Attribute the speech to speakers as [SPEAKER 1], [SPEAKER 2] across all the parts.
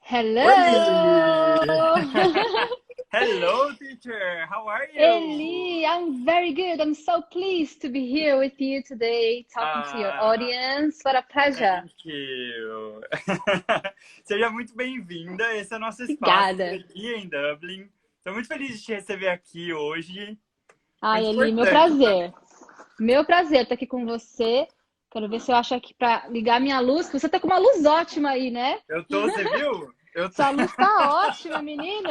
[SPEAKER 1] Hello!
[SPEAKER 2] Oi! Hello, teacher. How are you?
[SPEAKER 1] Eli, I'm very good. I'm so pleased to be here with you today, talking to your
[SPEAKER 2] Ah,
[SPEAKER 1] audience. What a pleasure.
[SPEAKER 2] thank you. Seja muito bem-vinda. Esse é o nosso espaço
[SPEAKER 1] Obrigada.
[SPEAKER 2] aqui em Dublin. Estou muito feliz de te receber aqui hoje.
[SPEAKER 1] Ai,
[SPEAKER 2] Muito
[SPEAKER 1] Eli, meu
[SPEAKER 2] importante para mim.
[SPEAKER 1] prazer. Meu prazer estar aqui com você. Quero ver se eu acho aqui para ligar minha luz. Você tá com uma luz ótima aí, né?
[SPEAKER 2] Você viu? Eu tô...
[SPEAKER 1] Sua luz tá ótima, menino.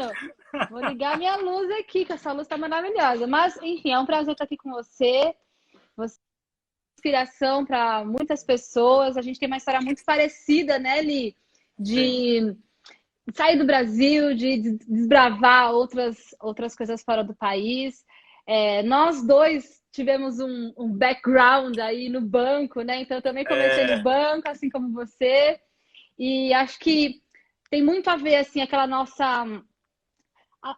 [SPEAKER 1] Vou ligar minha luz aqui, que essa luz tá maravilhosa. Mas, enfim, é um prazer estar aqui com você. Você é inspiração para muitas pessoas. A gente tem uma história muito parecida, né, Li?
[SPEAKER 2] Sim,
[SPEAKER 1] De sair do Brasil, de desbravar outras coisas fora do país. Nós dois tivemos um background aí no banco, né? Então eu também comecei no
[SPEAKER 2] é,
[SPEAKER 1] banco, assim como você. E acho que tem muito a ver, assim, aquela nossa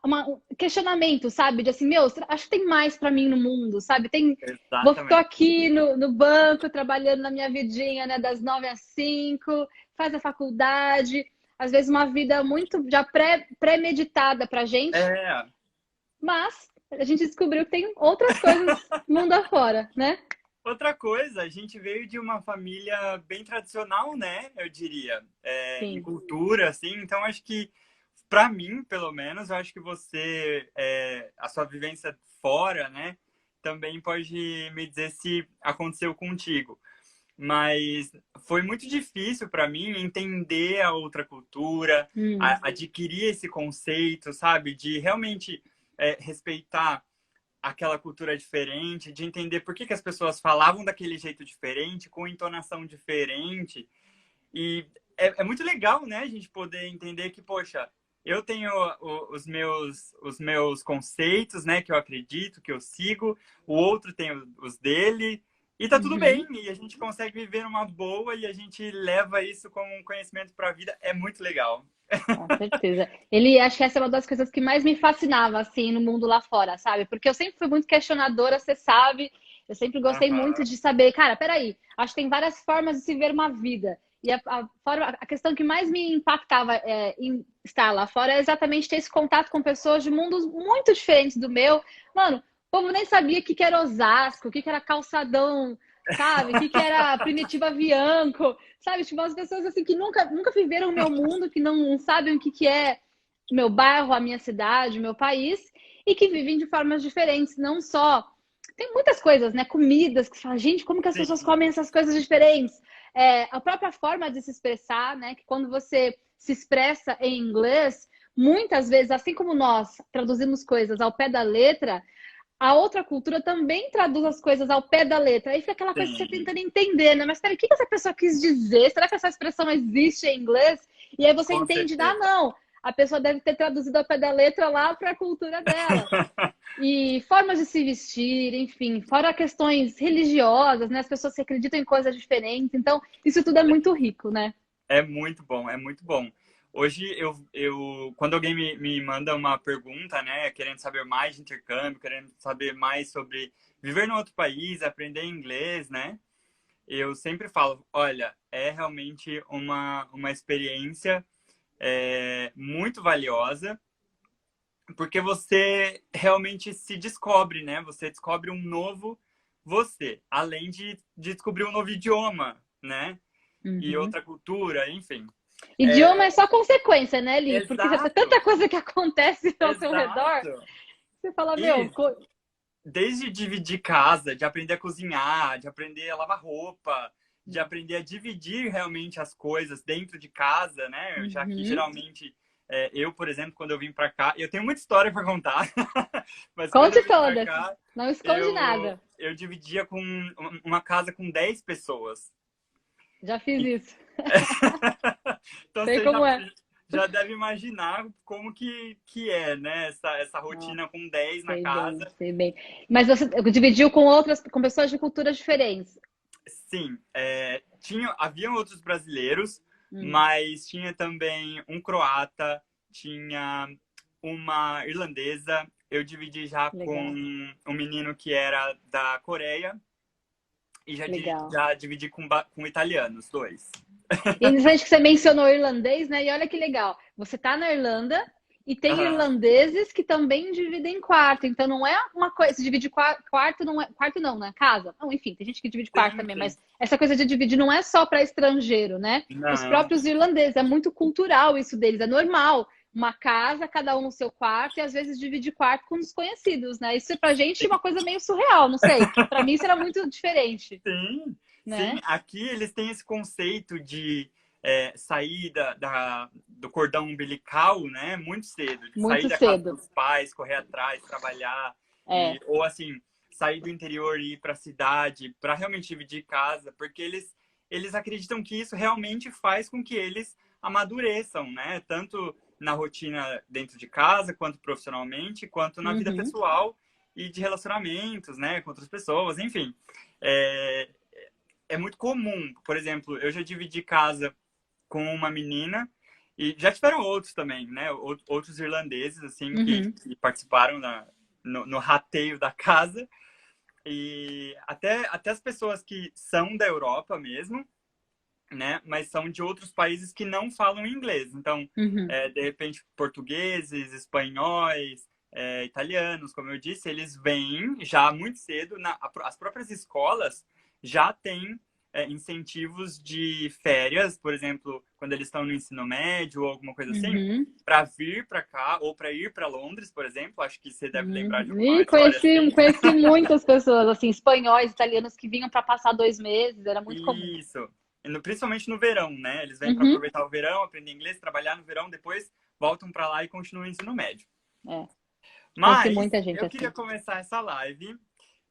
[SPEAKER 1] um questionamento, sabe? De assim, meu, acho que tem mais para mim no mundo, sabe? Tô
[SPEAKER 2] exatamente.
[SPEAKER 1] aqui no banco, trabalhando na minha vidinha, né, das 9 às 5, faz a faculdade, às vezes uma vida muito já pré-meditada pra gente,
[SPEAKER 2] É,
[SPEAKER 1] mas a gente descobriu que tem outras coisas mundo afora, né?
[SPEAKER 2] outra coisa, a gente veio de uma família bem tradicional, né? Eu diria, em
[SPEAKER 1] Sim.
[SPEAKER 2] cultura, assim. Então, acho que, para mim, pelo menos, eu acho que você, a sua vivência fora, né? Também pode me dizer se aconteceu contigo. Mas foi muito difícil para mim entender a outra cultura,
[SPEAKER 1] Hum.
[SPEAKER 2] adquirir esse conceito, sabe? De realmente respeitar aquela cultura diferente, de entender por que as pessoas falavam daquele jeito diferente, com entonação diferente. E é muito legal, né, a gente poder entender que, poxa, eu tenho os meus conceitos, né, que eu acredito, que eu sigo, o outro tem os dele, e tá tudo bem,
[SPEAKER 1] Uhum.
[SPEAKER 2] e a gente consegue viver numa boa e a gente leva isso como um conhecimento para a vida, é muito legal.
[SPEAKER 1] Com certeza. Ele, acho que essa é uma das coisas que mais me fascinava, assim, no mundo lá fora, sabe? Porque eu sempre fui muito questionadora, você sabe. Eu sempre gostei muito
[SPEAKER 2] Aham.
[SPEAKER 1] de saber, cara, peraí, acho que tem várias formas de se ver uma vida. E a questão que mais me impactava em estar lá fora é exatamente ter esse contato com pessoas de mundos muito diferentes do meu. Mano, o povo nem sabia o que que era Osasco, o que que era Calçadão, sabe? O que que era Primitiva Avianco. Sabe, tipo, umas pessoas assim que nunca viveram o meu mundo, que não sabem o que, que é o meu bairro, a minha cidade, o meu país, e que vivem de formas diferentes, não só. Tem muitas coisas, né? Comidas que você fala, gente, como que as pessoas
[SPEAKER 2] Sim,
[SPEAKER 1] comem essas coisas diferentes? A própria forma de se expressar, né? Que quando você se expressa em inglês, muitas vezes, assim como nós traduzimos coisas ao pé da letra, a outra cultura também traduz as coisas ao pé da letra. Aí fica aquela coisa que você
[SPEAKER 2] sim,
[SPEAKER 1] tentando entender, né? Mas peraí, o que essa pessoa quis dizer? Será que essa expressão existe em inglês? E aí você
[SPEAKER 2] com
[SPEAKER 1] entende, ah,
[SPEAKER 2] certeza.
[SPEAKER 1] não, a pessoa deve ter traduzido ao pé da letra lá para a cultura dela. E formas de se vestir, enfim, fora questões religiosas, né? As pessoas que acreditam em coisas diferentes. Então, isso tudo é muito rico, né?
[SPEAKER 2] É muito bom, é muito bom. Hoje, quando alguém me manda uma pergunta, né, querendo saber mais de intercâmbio, querendo saber mais sobre viver no outro país, aprender inglês, né, eu sempre falo, olha, é realmente uma experiência muito valiosa, porque você realmente se descobre, né, você descobre um novo você, além de descobrir um novo idioma, né, e
[SPEAKER 1] Uhum.
[SPEAKER 2] outra cultura, enfim.
[SPEAKER 1] Idioma é só consequência, né, Li? Porque já tem tanta
[SPEAKER 2] Exato,
[SPEAKER 1] coisa que acontece ao seu redor.
[SPEAKER 2] exato.
[SPEAKER 1] Você fala, meu,
[SPEAKER 2] E desde dividir casa, de aprender a cozinhar, de aprender a lavar roupa, de aprender a dividir realmente as coisas dentro de casa, né? Já que
[SPEAKER 1] uhum.
[SPEAKER 2] geralmente eu, por exemplo, quando eu vim para cá, eu tenho muita história para contar, mas quando eu
[SPEAKER 1] Conte
[SPEAKER 2] vim para
[SPEAKER 1] todas.
[SPEAKER 2] cá,
[SPEAKER 1] Não esconde
[SPEAKER 2] eu,
[SPEAKER 1] nada.
[SPEAKER 2] eu dividia com uma casa com 10 pessoas.
[SPEAKER 1] Já fiz isso.
[SPEAKER 2] Então
[SPEAKER 1] Sei
[SPEAKER 2] você
[SPEAKER 1] como é.
[SPEAKER 2] já deve imaginar como que é, né? Essa
[SPEAKER 1] Nossa,
[SPEAKER 2] rotina com 10 na
[SPEAKER 1] sei bem,
[SPEAKER 2] casa.
[SPEAKER 1] sei bem. Mas você dividiu com outras, com pessoas de culturas diferentes.
[SPEAKER 2] Sim, haviam outros brasileiros,
[SPEAKER 1] Hum,
[SPEAKER 2] mas tinha também um croata, tinha uma irlandesa. Eu dividi já com
[SPEAKER 1] legal,
[SPEAKER 2] um menino que era da Coreia e
[SPEAKER 1] legal.
[SPEAKER 2] já dividi com italianos, dois.
[SPEAKER 1] E interessante que você mencionou o irlandês, né? E olha que legal. Você tá na Irlanda e tem
[SPEAKER 2] Aham.
[SPEAKER 1] irlandeses que também dividem quarto. Então não é uma coisa, se divide quarto não é quarto não, né? Casa. Não, enfim, tem gente que divide quarto
[SPEAKER 2] Sim,
[SPEAKER 1] também,
[SPEAKER 2] sim.
[SPEAKER 1] mas essa coisa de dividir não é só para estrangeiro, né? Os
[SPEAKER 2] Não.
[SPEAKER 1] próprios irlandeses, é muito cultural isso deles, é normal. Uma casa, cada um no seu quarto, e às vezes dividir quarto com desconhecidos, né? Isso é pra gente uma coisa meio surreal, não sei. Pra mim isso era muito diferente,
[SPEAKER 2] Sim, sim.
[SPEAKER 1] né?
[SPEAKER 2] Aqui eles têm esse conceito de sair do cordão umbilical, né? Muito cedo, de sair
[SPEAKER 1] Muito
[SPEAKER 2] da casa
[SPEAKER 1] cedo.
[SPEAKER 2] dos pais, correr atrás, trabalhar
[SPEAKER 1] É.
[SPEAKER 2] ou assim sair do interior e ir para a cidade para realmente dividir casa, porque eles acreditam que isso realmente faz com que eles amadureçam, né? Tanto na rotina dentro de casa, quanto profissionalmente, quanto na vida
[SPEAKER 1] Uhum.
[SPEAKER 2] pessoal e de relacionamentos, né, com outras pessoas, enfim. É, é muito comum, por exemplo, eu já dividi casa com uma menina e já tiveram outros também, né, outros irlandeses, assim,
[SPEAKER 1] Uhum.
[SPEAKER 2] que participaram no rateio da casa e até as pessoas que são da Europa mesmo, né, mas são de outros países que não falam inglês. Então,
[SPEAKER 1] Uhum.
[SPEAKER 2] de repente, portugueses, espanhóis, italianos, como eu disse, eles vêm já muito cedo. As próprias escolas já têm incentivos de férias, por exemplo, quando eles estão no ensino médio ou alguma coisa assim,
[SPEAKER 1] Uhum.
[SPEAKER 2] para vir para cá ou para ir para Londres, por exemplo. Acho que você deve lembrar de
[SPEAKER 1] Uhum.
[SPEAKER 2] alguma
[SPEAKER 1] E
[SPEAKER 2] história
[SPEAKER 1] conheci,
[SPEAKER 2] assim.
[SPEAKER 1] conheci muitas pessoas, assim, espanhóis, italianos que vinham para passar 2 meses, era muito comum.
[SPEAKER 2] Isso. Principalmente no verão, né? Eles vêm para
[SPEAKER 1] Uhum.
[SPEAKER 2] aproveitar o verão, aprender inglês, trabalhar no verão, depois voltam para lá e continuam o ensino médio.
[SPEAKER 1] É, conheci
[SPEAKER 2] Mas
[SPEAKER 1] muita gente
[SPEAKER 2] eu queria
[SPEAKER 1] assim.
[SPEAKER 2] começar essa live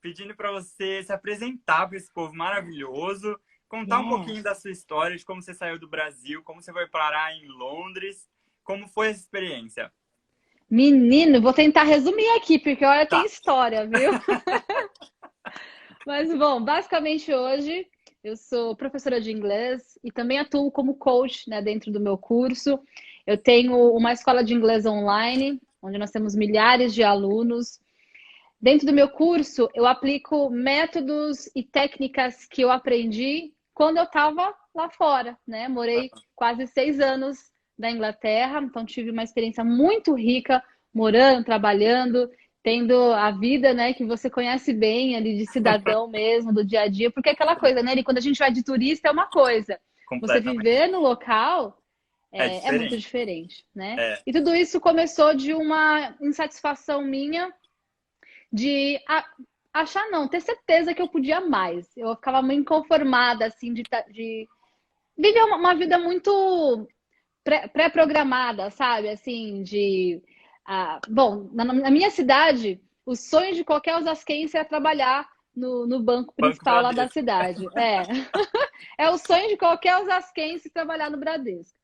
[SPEAKER 2] pedindo para você se apresentar para esse povo maravilhoso, contar um
[SPEAKER 1] Yeah.
[SPEAKER 2] pouquinho da sua história, de como você saiu do Brasil, como você foi parar em Londres, como foi essa experiência.
[SPEAKER 1] Menino, vou tentar resumir aqui, porque olha, tem
[SPEAKER 2] Tá.
[SPEAKER 1] história, viu? Mas bom, basicamente hoje eu sou professora de inglês e também atuo como coach, né, dentro do meu curso. Eu tenho uma escola de inglês online, onde nós temos milhares de alunos. Dentro do meu curso, eu aplico métodos e técnicas que eu aprendi quando eu estava lá fora, né? Morei quase 6 anos na Inglaterra, então tive uma experiência muito rica morando, trabalhando, tendo a vida, né, que você conhece bem ali de cidadão mesmo, do dia a dia, porque é aquela coisa, né? E quando a gente vai de turista é uma coisa, você
[SPEAKER 2] Completamente.
[SPEAKER 1] viver no local
[SPEAKER 2] É
[SPEAKER 1] é muito
[SPEAKER 2] diferente.
[SPEAKER 1] diferente, né?
[SPEAKER 2] É.
[SPEAKER 1] E tudo isso começou de uma insatisfação minha de achar não, ter certeza que eu podia mais. Eu ficava muito inconformada, assim, de viver uma vida muito pré-programada, sabe? Assim, bom, na minha cidade, o sonho de qualquer osasquense é trabalhar no banco
[SPEAKER 2] Banco
[SPEAKER 1] principal lá da
[SPEAKER 2] Bradesco.
[SPEAKER 1] cidade. É. É o sonho de qualquer osasquense trabalhar no Bradesco.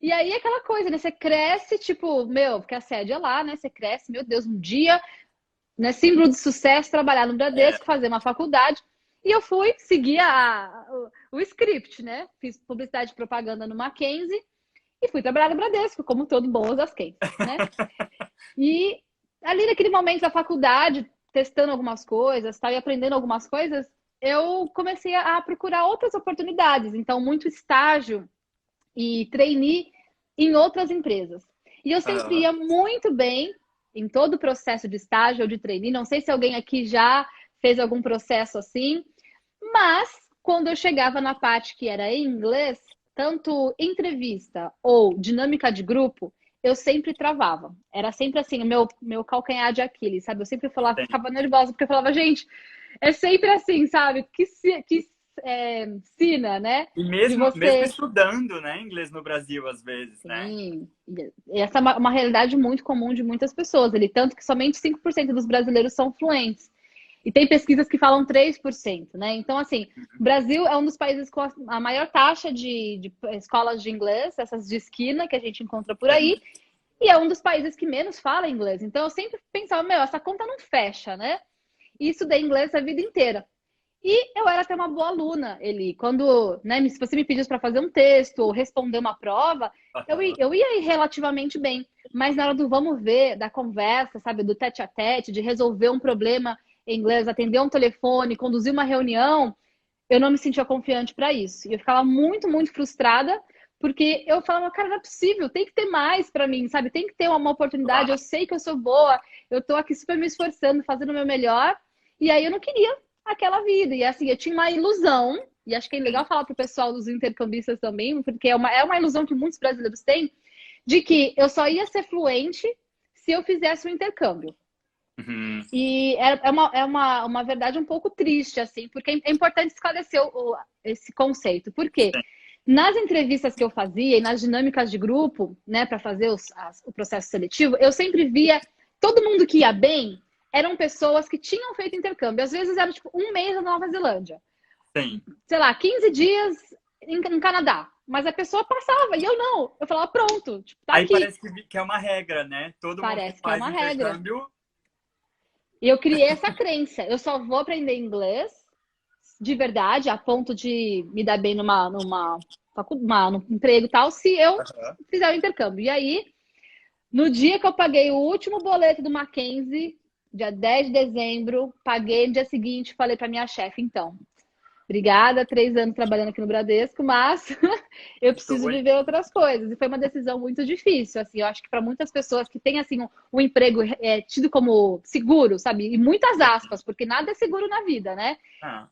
[SPEAKER 1] E aí, aquela coisa, né? Você cresce, tipo, meu, porque a sede é lá, né? Você cresce, meu Deus, um dia, né, símbolo de sucesso, trabalhar no
[SPEAKER 2] É.
[SPEAKER 1] Bradesco, fazer uma faculdade. E eu fui seguir o script, né? Fiz publicidade e propaganda no Mackenzie e fui trabalhar no Bradesco, como todo bom osasquense, né? E ali naquele momento da faculdade, testando algumas coisas, tá, e aprendendo algumas coisas, eu comecei a procurar outras oportunidades. Então, muito estágio e trainee em outras empresas. E eu sempre
[SPEAKER 2] Aham.
[SPEAKER 1] ia muito bem em todo o processo de estágio ou de trainee. Não sei se alguém aqui já fez algum processo assim, mas quando eu chegava na parte que era em inglês, tanto entrevista ou dinâmica de grupo, eu sempre travava. Era sempre assim, o meu calcanhar de Aquiles, sabe? Eu sempre falava,
[SPEAKER 2] Tem.
[SPEAKER 1] ficava nervosa, porque eu falava, gente, é sempre assim, sabe? Que sina, né?
[SPEAKER 2] E
[SPEAKER 1] De
[SPEAKER 2] mesmo
[SPEAKER 1] você.
[SPEAKER 2] estudando, né, inglês no Brasil, às vezes, né?
[SPEAKER 1] Sim, e essa é uma realidade muito comum de muitas pessoas. Ele tanto que somente 5% dos brasileiros são fluentes. E tem pesquisas que falam 3%, né? Então, assim, o Brasil é um dos países com a maior taxa de escolas de inglês, essas de esquina que a gente encontra por
[SPEAKER 2] Tem.
[SPEAKER 1] aí, e é um dos países que menos fala inglês. Então, eu sempre pensava, meu, essa conta não fecha, né? E estudei inglês a vida inteira. E eu era até uma boa aluna, Eli. Quando, né, se você me pedisse para fazer um texto ou responder uma prova,
[SPEAKER 2] Aham.
[SPEAKER 1] eu ia ir relativamente bem. Mas na hora do vamos ver, da conversa, sabe, do tete a tete, de resolver um problema em inglês, atender um telefone, conduzir uma reunião, eu não me sentia confiante para isso. E eu ficava muito, muito frustrada, porque eu falava, cara, não é possível, tem que ter mais para mim, sabe? Tem que ter uma oportunidade. Eu sei que eu sou boa, eu tô aqui super me esforçando, fazendo o meu melhor. E aí eu não queria aquela vida. E assim, eu tinha uma ilusão, e acho que é legal falar pro pessoal dos intercambistas também, porque é uma ilusão que muitos brasileiros têm, de que eu só ia ser fluente se eu fizesse o intercâmbio.
[SPEAKER 2] Uhum.
[SPEAKER 1] E é uma verdade um pouco triste, assim, porque é importante esclarecer esse conceito. Por quê? Nas entrevistas que eu fazia e nas dinâmicas de grupo, né, para fazer o processo seletivo, eu sempre via todo mundo que ia bem eram pessoas que tinham feito intercâmbio. Às vezes era tipo um mês na Nova Zelândia,
[SPEAKER 2] Sim.
[SPEAKER 1] sei lá, 15 dias em Canadá. Mas a pessoa passava e eu não. Eu falava, pronto, tipo, tá
[SPEAKER 2] Aí
[SPEAKER 1] aqui.
[SPEAKER 2] parece que é uma regra, né? Todo mundo que
[SPEAKER 1] Parece que é
[SPEAKER 2] faz
[SPEAKER 1] uma regra.
[SPEAKER 2] intercâmbio.
[SPEAKER 1] E eu criei essa crença. Eu só vou aprender inglês de verdade, a ponto de me dar bem num emprego e tal, se eu
[SPEAKER 2] Aham.
[SPEAKER 1] fizer o intercâmbio. E aí, no dia que eu paguei o último boleto do Mackenzie, dia 10 de dezembro, paguei no dia seguinte, falei para minha chefe, então, obrigada, 3 anos trabalhando aqui no Bradesco, mas eu preciso
[SPEAKER 2] Tô indo.
[SPEAKER 1] viver outras coisas. E foi uma decisão muito difícil, assim, eu acho que para muitas pessoas que têm, assim, um emprego tido como seguro, sabe? E muitas aspas, porque nada é seguro na vida, né?
[SPEAKER 2] Ah,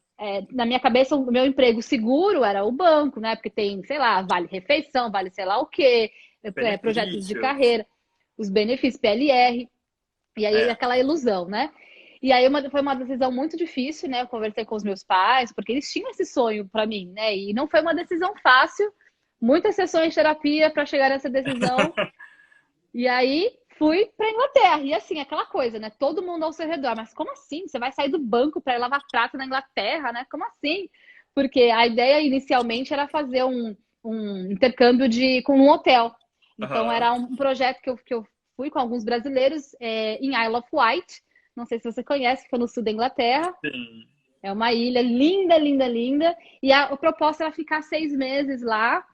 [SPEAKER 1] Na minha cabeça, o meu emprego seguro era o banco, né? Porque tem, sei lá, vale refeição, vale sei lá o quê, projetos de
[SPEAKER 2] benefícios.
[SPEAKER 1] carreira, os benefícios PLR, e aí
[SPEAKER 2] É.
[SPEAKER 1] aquela ilusão, né? E aí foi uma decisão muito difícil, né? Eu conversei com os meus pais, porque eles tinham esse sonho para mim, né? E não foi uma decisão fácil, muitas sessões de terapia para chegar nessa decisão. E aí fui para Inglaterra. E assim, aquela coisa, né? Todo mundo ao seu redor. Mas como assim? Você vai sair do banco para ir lavar prato na Inglaterra, né? Como assim? Porque a ideia inicialmente era fazer um intercâmbio com um hotel. Então
[SPEAKER 2] Aham.
[SPEAKER 1] era um projeto que eu fui com alguns brasileiros em Isle of Wight. Não sei se você conhece, fica no sul da Inglaterra.
[SPEAKER 2] Sim.
[SPEAKER 1] É uma ilha linda, linda, linda. E a proposta era ficar 6 meses lá.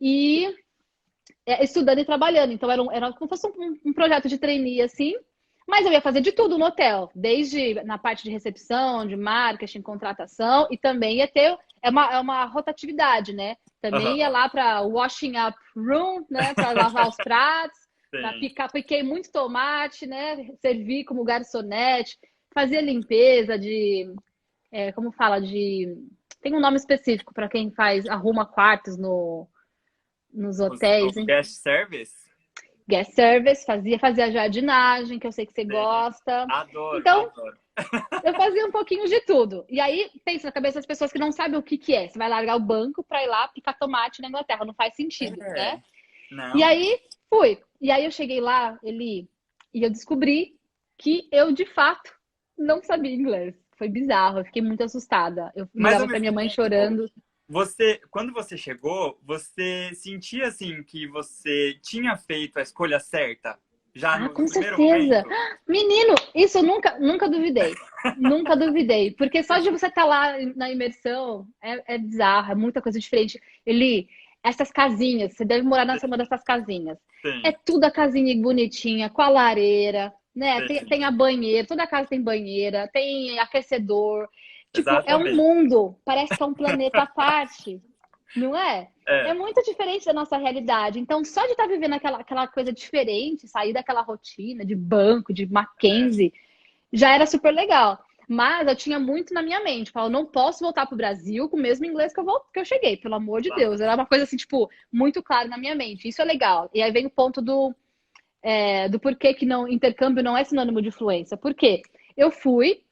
[SPEAKER 1] E estudando e trabalhando. Então era como se fosse um projeto de trainee, assim. Mas eu ia fazer de tudo no hotel, desde na parte de recepção, de marketing, contratação, e também ia ter. É uma rotatividade, né? Também ia
[SPEAKER 2] Aham.
[SPEAKER 1] lá para washing up room, né? Para lavar os pratos, para
[SPEAKER 2] Sim.
[SPEAKER 1] picar, piquei muito tomate, né? Servi como garçonete, fazia limpeza como fala, tem um nome específico para quem arruma quartos nos hotéis,
[SPEAKER 2] O
[SPEAKER 1] hein?
[SPEAKER 2] guest service?
[SPEAKER 1] Guest service, fazia jardinagem, que eu sei que você
[SPEAKER 2] Sim.
[SPEAKER 1] gosta.
[SPEAKER 2] Adoro,
[SPEAKER 1] Então,
[SPEAKER 2] adoro.
[SPEAKER 1] eu fazia um pouquinho de tudo. E aí, pensa na cabeça das pessoas que não sabem o que que é. Você vai largar o banco para ir lá picar tomate na Inglaterra. Não faz sentido,
[SPEAKER 2] É.
[SPEAKER 1] né? E
[SPEAKER 2] Não.
[SPEAKER 1] aí, fui. E aí, eu cheguei lá, e eu descobri que eu, de fato, não sabia inglês. Foi bizarro, eu fiquei muito assustada. Eu
[SPEAKER 2] Mas ao
[SPEAKER 1] ligava para
[SPEAKER 2] mesmo
[SPEAKER 1] minha mãe
[SPEAKER 2] tempo,
[SPEAKER 1] chorando.
[SPEAKER 2] quando você chegou, você sentia assim que você tinha feito a escolha certa já
[SPEAKER 1] Ah,
[SPEAKER 2] no
[SPEAKER 1] com
[SPEAKER 2] primeiro
[SPEAKER 1] certeza.
[SPEAKER 2] momento?
[SPEAKER 1] Menino, isso eu nunca duvidei. Nunca duvidei. Porque só de você estar lá na imersão é bizarro, é muita coisa diferente. Eli, essas casinhas, você deve morar nessa uma dessas casinhas. É
[SPEAKER 2] Sim,
[SPEAKER 1] tudo a casinha bonitinha, com a lareira, né? Tem
[SPEAKER 2] sim,
[SPEAKER 1] a banheira, toda casa tem banheira, tem aquecedor. Tipo, é um
[SPEAKER 2] exatamente.
[SPEAKER 1] mundo, parece que é um planeta à parte. Não é? É
[SPEAKER 2] É,
[SPEAKER 1] muito diferente da nossa realidade. Então, só de estar vivendo aquela coisa diferente, sair daquela rotina de banco, de
[SPEAKER 2] é.
[SPEAKER 1] Mackenzie, já era super legal. Mas eu tinha muito na minha mente. Eu não posso voltar pro Brasil com o mesmo inglês que eu cheguei, pelo amor de Deus.
[SPEAKER 2] Claro.
[SPEAKER 1] Era uma coisa assim, tipo, muito clara na minha mente. Isso é legal. E aí vem o ponto do porquê que intercâmbio não é sinônimo de fluência. Por quê? Eu fui,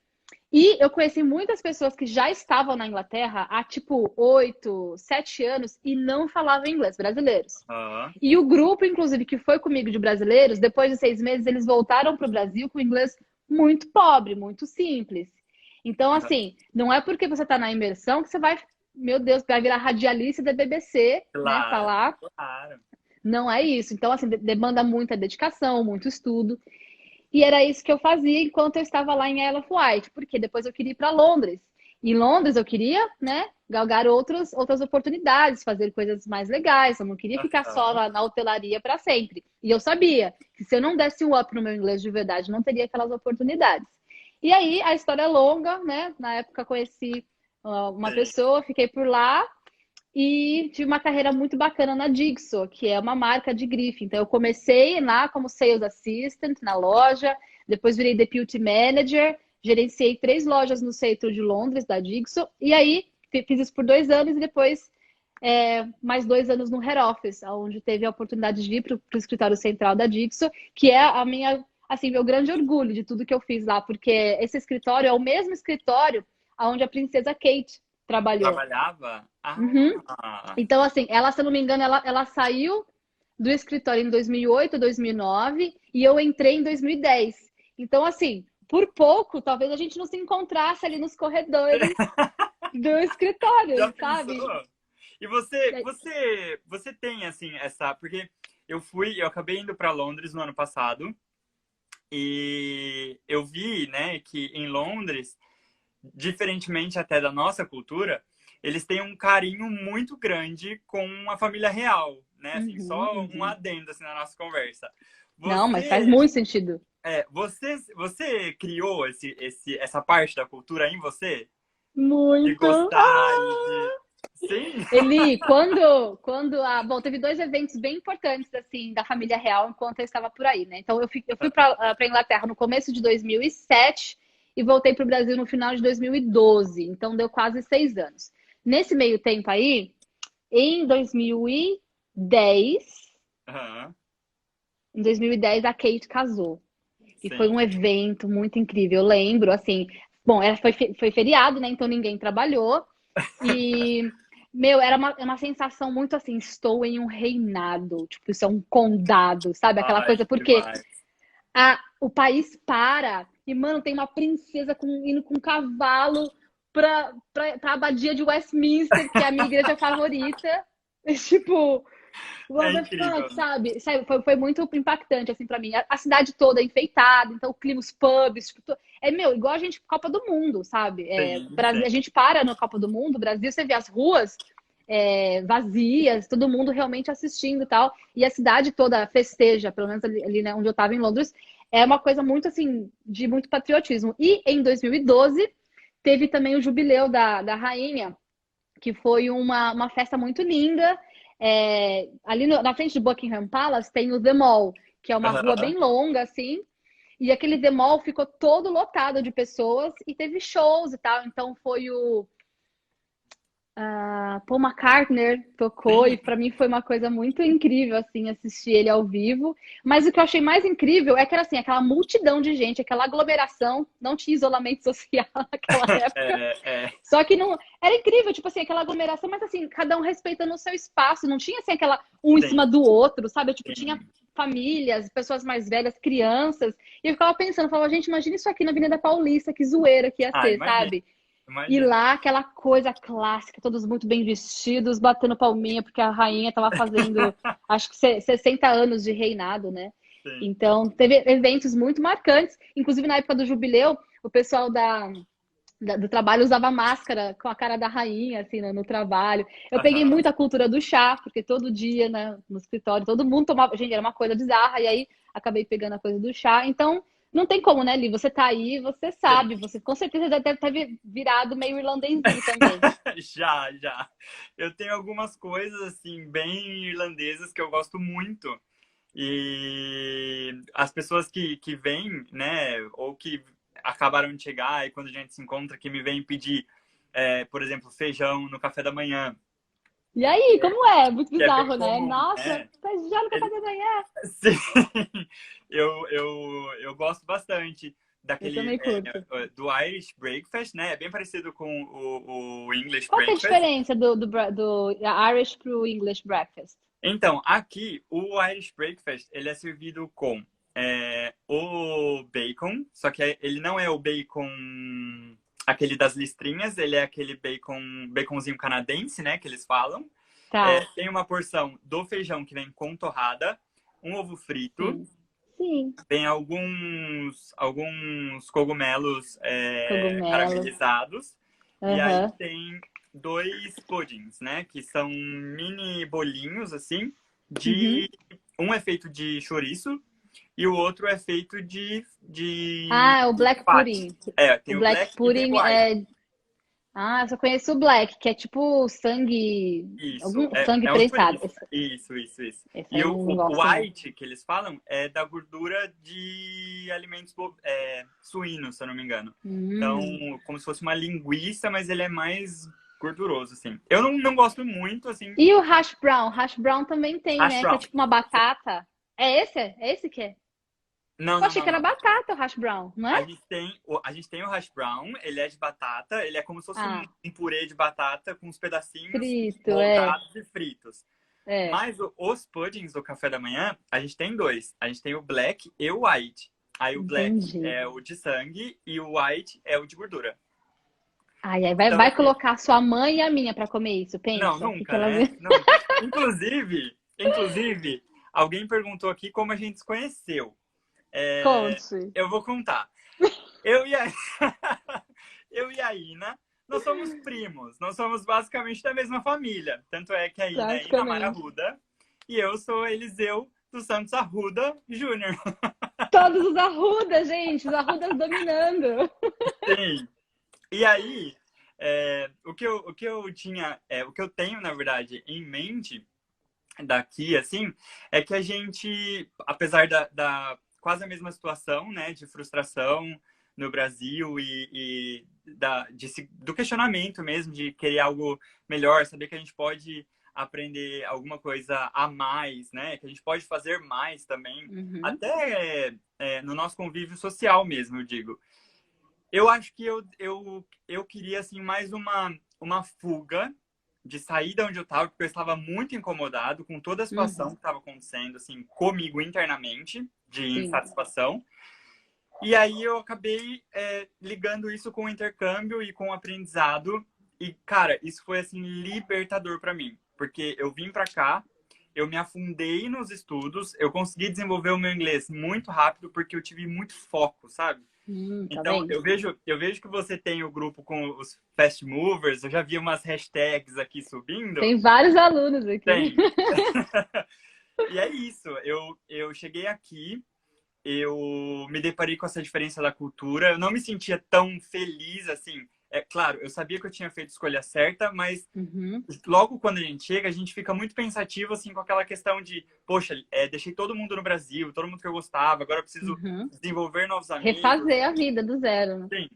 [SPEAKER 1] e eu conheci muitas pessoas que já estavam na Inglaterra há tipo 8, 7 anos e não falavam inglês, brasileiros.
[SPEAKER 2] Aham,
[SPEAKER 1] E o grupo, inclusive, que foi comigo de brasileiros, depois de 6 meses, eles voltaram para o Brasil com inglês muito pobre, muito simples. Então,
[SPEAKER 2] aham.
[SPEAKER 1] assim, não é porque você está na imersão que você vai, meu Deus, vai virar radialista da BBC, né?
[SPEAKER 2] Claro,
[SPEAKER 1] Falar.
[SPEAKER 2] claro.
[SPEAKER 1] Não é isso. Então, assim, demanda muita dedicação, muito estudo. E era isso que eu fazia enquanto eu estava lá em Isle of Wight, porque depois eu queria ir para Londres. E em Londres eu queria, né, galgar outras oportunidades, fazer coisas mais legais. Eu não queria ficar só
[SPEAKER 2] Aham.
[SPEAKER 1] na hotelaria para sempre. E eu sabia que se eu não desse um up no meu inglês de verdade, não teria aquelas oportunidades. E aí a história é longa, né? Na época conheci uma
[SPEAKER 2] sei.
[SPEAKER 1] pessoa, fiquei por lá e tive uma carreira muito bacana na Dixo, que é uma marca de grife. Então, eu comecei lá como Sales Assistant na loja, depois virei Deputy Manager, gerenciei 3 lojas no centro de Londres, da Dixo, e aí fiz isso por 2 anos e depois mais 2 anos no Head Office, onde teve a oportunidade de ir para o escritório central da Dixo, que é a minha, assim, meu grande orgulho de tudo que eu fiz lá, porque esse escritório é o mesmo escritório onde a princesa Kate trabalhou.
[SPEAKER 2] Trabalhava?
[SPEAKER 1] Uhum.
[SPEAKER 2] Ah,
[SPEAKER 1] Então, assim, ela, se eu não me engano, ela saiu do escritório em 2008, 2009, e eu entrei em 2010. Então, assim, por pouco, talvez a gente não se encontrasse ali nos corredores do
[SPEAKER 2] já
[SPEAKER 1] escritório,
[SPEAKER 2] pensou?
[SPEAKER 1] sabe?
[SPEAKER 2] E você tem assim essa, porque eu acabei indo para Londres no ano passado e eu vi, né, que em Londres, diferentemente até da nossa cultura, eles têm um carinho muito grande com a família real, né? Assim,
[SPEAKER 1] Uhum,
[SPEAKER 2] só um
[SPEAKER 1] uhum.
[SPEAKER 2] adendo assim na nossa conversa.
[SPEAKER 1] Não, mas faz
[SPEAKER 2] Você,
[SPEAKER 1] muito sentido.
[SPEAKER 2] você criou essa parte da cultura em você? De
[SPEAKER 1] Muito.
[SPEAKER 2] gostar e de. Sim?
[SPEAKER 1] Eli, bom, teve 2 eventos bem importantes, assim, da família real enquanto eu estava por aí, né? Então, eu fui para Inglaterra no começo de 2007 e voltei para o Brasil no final de 2012. Então, deu quase 6 anos. Nesse meio tempo aí, em 2010,
[SPEAKER 2] Aham,
[SPEAKER 1] em 2010 a Kate casou. E foi um
[SPEAKER 2] sim.
[SPEAKER 1] evento muito incrível. Eu lembro, assim, bom, foi feriado, né? Então ninguém trabalhou. E, meu, era uma sensação muito assim, estou em um reinado, tipo, isso é um condado, sabe? Aquela
[SPEAKER 2] Ai,
[SPEAKER 1] coisa,
[SPEAKER 2] que
[SPEAKER 1] porque
[SPEAKER 2] demais.
[SPEAKER 1] o país para e, mano, tem uma princesa indo com um cavalo pra abadia de Westminster, que é a minha igreja favorita. E, tipo,
[SPEAKER 2] É
[SPEAKER 1] what the
[SPEAKER 2] incrível.
[SPEAKER 1] fuck, sabe? Foi muito impactante, assim, pra mim. A cidade toda é enfeitada, então o clima, os pubs, tipo, meu, igual a gente, Copa do Mundo, sabe?
[SPEAKER 2] Sim,
[SPEAKER 1] Brasil,
[SPEAKER 2] sim.
[SPEAKER 1] a gente para no Copa do Mundo, Brasil, você vê as ruas vazias, todo mundo realmente assistindo e tal, e a cidade toda festeja, pelo menos ali, né, onde eu tava em Londres, é uma coisa muito, assim, de muito patriotismo. E em 2012, teve também o jubileu da rainha, que foi uma festa muito linda. Ali na frente de Buckingham Palace tem o The Mall, que é uma rua
[SPEAKER 2] Aham.
[SPEAKER 1] bem longa, assim, e aquele The Mall ficou todo lotado de pessoas e teve shows e tal. Então foi o Paul McCartney tocou e
[SPEAKER 2] Sim,
[SPEAKER 1] para mim foi uma coisa muito incrível assim assistir ele ao vivo. Mas o que eu achei mais incrível é que era assim, aquela multidão de gente, aquela aglomeração, não tinha isolamento social naquela época.
[SPEAKER 2] é,
[SPEAKER 1] Só que não. Era incrível, tipo assim, aquela aglomeração, mas assim, cada um respeitando o seu espaço. Não tinha assim aquela um em
[SPEAKER 2] sim,
[SPEAKER 1] cima do outro, sabe? Tipo, tinha
[SPEAKER 2] sim.
[SPEAKER 1] famílias, pessoas mais velhas, crianças. E eu ficava pensando, falava, gente, imagina isso aqui na Avenida Paulista, que zoeira que ia
[SPEAKER 2] Ah,
[SPEAKER 1] ser,
[SPEAKER 2] imagina,
[SPEAKER 1] sabe? E
[SPEAKER 2] imagina.
[SPEAKER 1] lá, aquela coisa clássica, todos muito bem vestidos, batendo palminha, porque a rainha tava fazendo, acho que 60 anos de reinado, né?
[SPEAKER 2] Sim.
[SPEAKER 1] Então, teve eventos muito marcantes, inclusive na época do jubileu, o pessoal do trabalho usava máscara com a cara da rainha, assim, no trabalho. Eu peguei
[SPEAKER 2] Aham.
[SPEAKER 1] muito a cultura do chá, porque todo dia, né, no escritório, todo mundo tomava. Gente, era uma coisa bizarra, e aí acabei pegando a coisa do chá. Então, não tem como, né, Li? Você tá aí, você
[SPEAKER 2] Sim.
[SPEAKER 1] sabe, você com certeza já deve ter virado meio irlandesinho também.
[SPEAKER 2] Já, já. Eu tenho algumas coisas assim bem irlandesas que eu gosto muito. E as pessoas que vêm, né, ou que acabaram de chegar e quando a gente se encontra, que me vêm pedir, por exemplo, feijão no café da manhã,
[SPEAKER 1] E aí, como é? Muito
[SPEAKER 2] que é bem
[SPEAKER 1] bizarro, né?
[SPEAKER 2] comum,
[SPEAKER 1] Nossa,
[SPEAKER 2] né?
[SPEAKER 1] tá já no café
[SPEAKER 2] Ele-
[SPEAKER 1] da manhã.
[SPEAKER 2] Sim, eu gosto bastante
[SPEAKER 1] Eu
[SPEAKER 2] daquele
[SPEAKER 1] também curto.
[SPEAKER 2] do Irish Breakfast, né? É bem parecido com o English
[SPEAKER 1] Qual que é a
[SPEAKER 2] Breakfast.
[SPEAKER 1] diferença do Irish pro English breakfast?
[SPEAKER 2] Então, aqui, o Irish Breakfast, ele é servido com o bacon, só que ele não é o bacon aquele das listrinhas, ele é aquele baconzinho canadense, né, que eles falam.
[SPEAKER 1] Tá,
[SPEAKER 2] Tem uma porção do feijão que vem com torrada, um ovo frito,
[SPEAKER 1] sim. Sim,
[SPEAKER 2] tem alguns cogumelos
[SPEAKER 1] cogumelo.
[SPEAKER 2] caramelizados, e aí
[SPEAKER 1] Aham.
[SPEAKER 2] tem dois puddings, né? Que são mini bolinhos, assim,
[SPEAKER 1] Uhum.
[SPEAKER 2] de... Um é feito de chouriço e o outro é feito de
[SPEAKER 1] Ah, é o Black
[SPEAKER 2] pate.
[SPEAKER 1] Pudding.
[SPEAKER 2] É,
[SPEAKER 1] O
[SPEAKER 2] tem o
[SPEAKER 1] Black
[SPEAKER 2] black e tem o
[SPEAKER 1] Pudding
[SPEAKER 2] white.
[SPEAKER 1] Ah, eu só conheço o Black, que é tipo sangue.
[SPEAKER 2] Isso,
[SPEAKER 1] Algum sangue
[SPEAKER 2] é um
[SPEAKER 1] prensado.
[SPEAKER 2] turista. Isso, isso.
[SPEAKER 1] Esse
[SPEAKER 2] E
[SPEAKER 1] aí
[SPEAKER 2] o,
[SPEAKER 1] não
[SPEAKER 2] o
[SPEAKER 1] gosto, não.
[SPEAKER 2] white, que eles falam, é da gordura de alimentos suínos, se eu não me engano. Então,
[SPEAKER 1] Hum.
[SPEAKER 2] como se fosse uma linguiça, mas ele é mais gorduroso, assim. Eu não gosto muito, assim,
[SPEAKER 1] E o hash brown? Hash brown também tem,
[SPEAKER 2] hash
[SPEAKER 1] né? Que é
[SPEAKER 2] brown.
[SPEAKER 1] tipo uma batata. É esse? É esse que é?
[SPEAKER 2] Não,
[SPEAKER 1] Eu
[SPEAKER 2] não,
[SPEAKER 1] achei
[SPEAKER 2] não,
[SPEAKER 1] que era
[SPEAKER 2] não.
[SPEAKER 1] batata o hash brown, não é?
[SPEAKER 2] A gente tem o hash brown, ele é de batata, ele é como se fosse um,
[SPEAKER 1] Ah,
[SPEAKER 2] um purê de batata com os pedacinhos
[SPEAKER 1] frito, é.
[SPEAKER 2] moldados e fritos.
[SPEAKER 1] É.
[SPEAKER 2] Mas os puddings do café da manhã, a gente tem dois. A gente tem o black e o white. Aí o black
[SPEAKER 1] Entendi.
[SPEAKER 2] é o de sangue e o white é o de gordura.
[SPEAKER 1] Ai, aí vai,
[SPEAKER 2] Então,
[SPEAKER 1] vai
[SPEAKER 2] assim,
[SPEAKER 1] colocar sua mãe e a minha pra comer isso,
[SPEAKER 2] não,
[SPEAKER 1] pensa. O que que
[SPEAKER 2] nunca,
[SPEAKER 1] ela
[SPEAKER 2] né?
[SPEAKER 1] vê?
[SPEAKER 2] Nunca. Inclusive, alguém perguntou aqui como a gente se conheceu.
[SPEAKER 1] Conte.
[SPEAKER 2] Eu vou contar. Eu e a, eu e a Ina, nós somos primos. Nós somos basicamente da mesma família. Tanto é que a Ina é Inamar
[SPEAKER 1] Praticamente.
[SPEAKER 2] Arruda e eu sou Eliseu dos Santos Arruda Júnior.
[SPEAKER 1] Todos os Arrudas, gente, os Arrudas dominando.
[SPEAKER 2] Sim. E aí, o que eu tenho, na verdade, em mente daqui, assim, é que a gente, apesar da quase a mesma situação, né, de frustração no Brasil do questionamento mesmo, de querer algo melhor, saber que a gente pode aprender alguma coisa a mais, né, que a gente pode fazer mais também,
[SPEAKER 1] Uhum,
[SPEAKER 2] até no nosso convívio social mesmo, eu digo. Eu acho que eu queria, assim, mais uma fuga de sair de onde eu estava, porque eu estava muito incomodado com toda a situação que
[SPEAKER 1] uhum,
[SPEAKER 2] estava acontecendo, assim, comigo internamente, de
[SPEAKER 1] sim.
[SPEAKER 2] insatisfação. E aí eu acabei ligando isso com o intercâmbio e com o aprendizado. E, cara, isso foi, assim, libertador para mim. Porque eu vim para cá, eu me afundei nos estudos, eu consegui desenvolver o meu inglês muito rápido, porque eu tive muito foco, sabe?
[SPEAKER 1] Tá
[SPEAKER 2] Então,
[SPEAKER 1] vendo?
[SPEAKER 2] eu vejo que você tem o grupo com os fast movers. Eu já vi umas hashtags aqui subindo.
[SPEAKER 1] Tem vários alunos aqui.
[SPEAKER 2] Tem. E é isso. Eu cheguei aqui, eu me deparei com essa diferença da cultura. Eu não me sentia tão feliz assim. É claro, eu sabia que eu tinha feito a escolha certa, mas
[SPEAKER 1] Uhum,
[SPEAKER 2] logo quando a gente chega, a gente fica muito pensativo assim com aquela questão de, poxa, deixei todo mundo no Brasil, todo mundo que eu gostava, agora eu preciso
[SPEAKER 1] uhum.
[SPEAKER 2] desenvolver novos amigos.
[SPEAKER 1] Refazer a vida do zero, né?
[SPEAKER 2] Sim.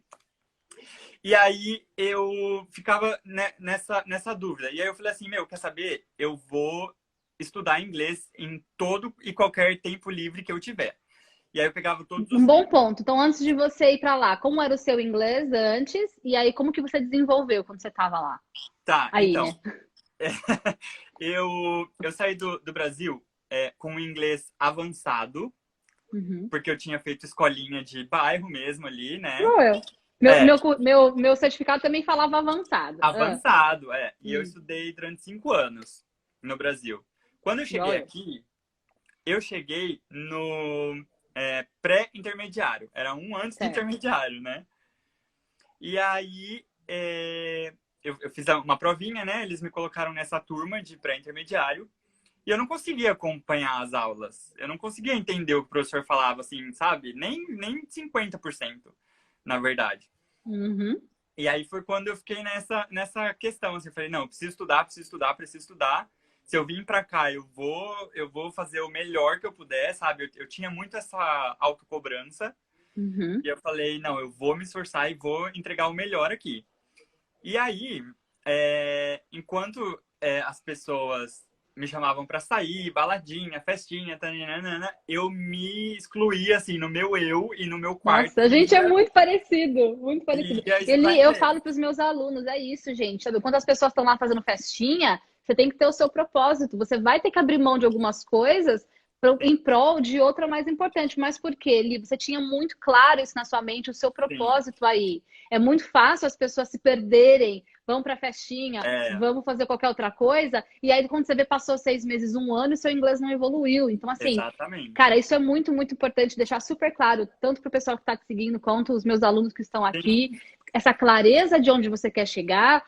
[SPEAKER 2] E aí eu ficava nessa dúvida. E aí eu falei assim, meu, quer saber? Eu vou estudar inglês em todo e qualquer tempo livre que eu tiver. E aí eu pegava todos
[SPEAKER 1] Um
[SPEAKER 2] os
[SPEAKER 1] bom
[SPEAKER 2] livros.
[SPEAKER 1] ponto. Então, antes de você ir para lá, como era o seu inglês antes? E aí, como que você desenvolveu quando você estava lá?
[SPEAKER 2] Tá,
[SPEAKER 1] Aí,
[SPEAKER 2] então,
[SPEAKER 1] né?
[SPEAKER 2] eu saí do Brasil com um inglês avançado,
[SPEAKER 1] Uhum.
[SPEAKER 2] porque eu tinha feito escolinha de bairro mesmo ali, né?
[SPEAKER 1] Igual eu. Meu,
[SPEAKER 2] É,
[SPEAKER 1] meu, meu certificado também falava avançado. Ah,
[SPEAKER 2] avançado, é. E eu
[SPEAKER 1] hum,
[SPEAKER 2] estudei durante 5 anos no Brasil. Quando eu
[SPEAKER 1] igual
[SPEAKER 2] cheguei
[SPEAKER 1] eu.
[SPEAKER 2] aqui, eu cheguei no pré-intermediário. Era um antes de
[SPEAKER 1] Certo.
[SPEAKER 2] intermediário, né? E aí eu fiz uma provinha, né? Eles me colocaram nessa turma de pré-intermediário. E eu não conseguia acompanhar as aulas. Eu não conseguia entender o que o professor falava, assim, sabe? Nem 50%, na verdade.
[SPEAKER 1] Uhum,
[SPEAKER 2] E aí foi quando eu fiquei nessa questão, assim, eu falei, não, eu preciso estudar, preciso estudar, preciso estudar. Se eu vim para cá, eu vou fazer o melhor que eu puder, sabe? Eu tinha muito essa autocobrança
[SPEAKER 1] uhum.
[SPEAKER 2] e eu falei, não, eu vou me esforçar e vou entregar o melhor aqui. E aí, enquanto as pessoas me chamavam para sair, baladinha, festinha, tananana, eu me excluía, assim, no meu eu e no meu
[SPEAKER 1] Nossa,
[SPEAKER 2] quarto
[SPEAKER 1] a gente é
[SPEAKER 2] ia,
[SPEAKER 1] muito parecido, muito parecido.
[SPEAKER 2] ia estudar
[SPEAKER 1] Ele, eu
[SPEAKER 2] inglês.
[SPEAKER 1] falo para os meus alunos, é isso, gente. Sabe? Quando as pessoas estão lá fazendo festinha, você tem que ter o seu propósito. Você vai ter que abrir mão de algumas coisas em prol de outra mais importante. Mas por quê, Li? Você tinha muito claro isso na sua mente, o seu
[SPEAKER 2] Sim,
[SPEAKER 1] propósito aí. É muito fácil as pessoas se perderem, vão para festinha,
[SPEAKER 2] é,
[SPEAKER 1] vamos fazer qualquer outra coisa, e aí quando você vê, passou 6 meses, um ano, e seu inglês não evoluiu. Então, assim, cara,
[SPEAKER 2] exatamente.
[SPEAKER 1] isso é muito, muito importante deixar super claro, tanto para o pessoal que está te seguindo, quanto os meus alunos que estão aqui,
[SPEAKER 2] Sim,
[SPEAKER 1] essa clareza de onde você quer chegar,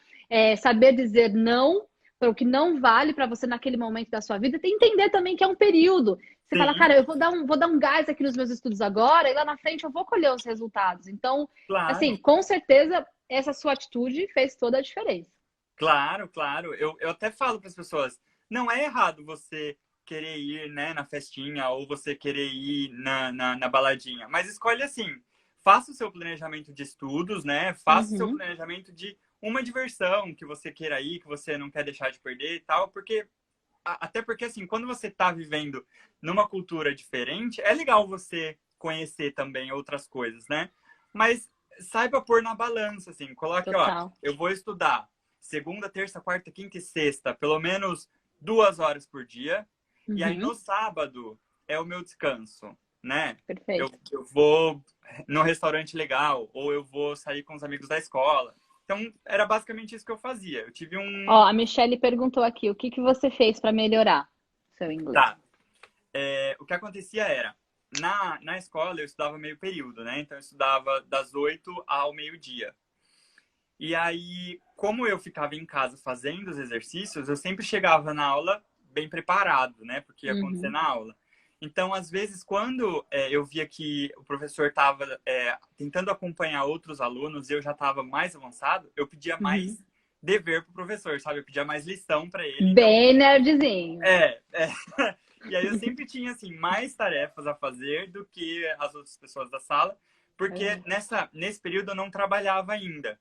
[SPEAKER 1] saber dizer não para o que não vale para você naquele momento da sua vida, e entender também que é um período. Você fala,
[SPEAKER 2] sim,
[SPEAKER 1] cara, eu vou dar um gás aqui nos meus estudos agora, e lá na frente eu vou colher os resultados. Então, assim,
[SPEAKER 2] claro.
[SPEAKER 1] com certeza essa sua atitude fez toda a diferença.
[SPEAKER 2] Claro, claro. Eu até falo para as pessoas, não é errado você querer ir, né, na festinha ou você querer ir na baladinha, mas escolhe assim, faça o seu planejamento de estudos, né? Faça o seu
[SPEAKER 1] Uhum,
[SPEAKER 2] planejamento de uma diversão que você queira ir, que você não quer deixar de perder e tal, porque até porque assim, quando você está vivendo numa cultura diferente, é legal você conhecer também outras coisas, né? Mas saiba pôr na balança, assim, coloque, ó,
[SPEAKER 1] total.
[SPEAKER 2] eu vou estudar segunda, terça, quarta, quinta e sexta, pelo menos 2 horas por dia. E aí no
[SPEAKER 1] Uhum,
[SPEAKER 2] sábado é o meu descanso, né? Eu,
[SPEAKER 1] perfeito.
[SPEAKER 2] eu vou no restaurante legal, ou eu vou sair com os amigos da escola. Então, era basicamente isso que eu fazia. Eu tive
[SPEAKER 1] Ó,
[SPEAKER 2] um.
[SPEAKER 1] a Michelle perguntou aqui, o que que você fez para melhorar seu inglês?
[SPEAKER 2] Tá. O que acontecia era, na escola eu estudava meio período, né? Então eu estudava das 8 ao meio-dia. E aí, como eu ficava em casa fazendo os exercícios, eu sempre chegava na aula bem preparado, né? Porque ia acontecer
[SPEAKER 1] Uhum,
[SPEAKER 2] na aula. Então, às vezes, quando eu via que o professor estava tentando acompanhar outros alunos e eu já estava mais avançado, eu pedia
[SPEAKER 1] uhum.
[SPEAKER 2] mais dever para o professor, sabe? Eu pedia mais lição para ele. Então,
[SPEAKER 1] Bem nerdzinho.
[SPEAKER 2] é. E aí eu sempre tinha, assim, mais tarefas a fazer do que as outras pessoas da sala, porque
[SPEAKER 1] Uhum,
[SPEAKER 2] nesse período eu não trabalhava ainda.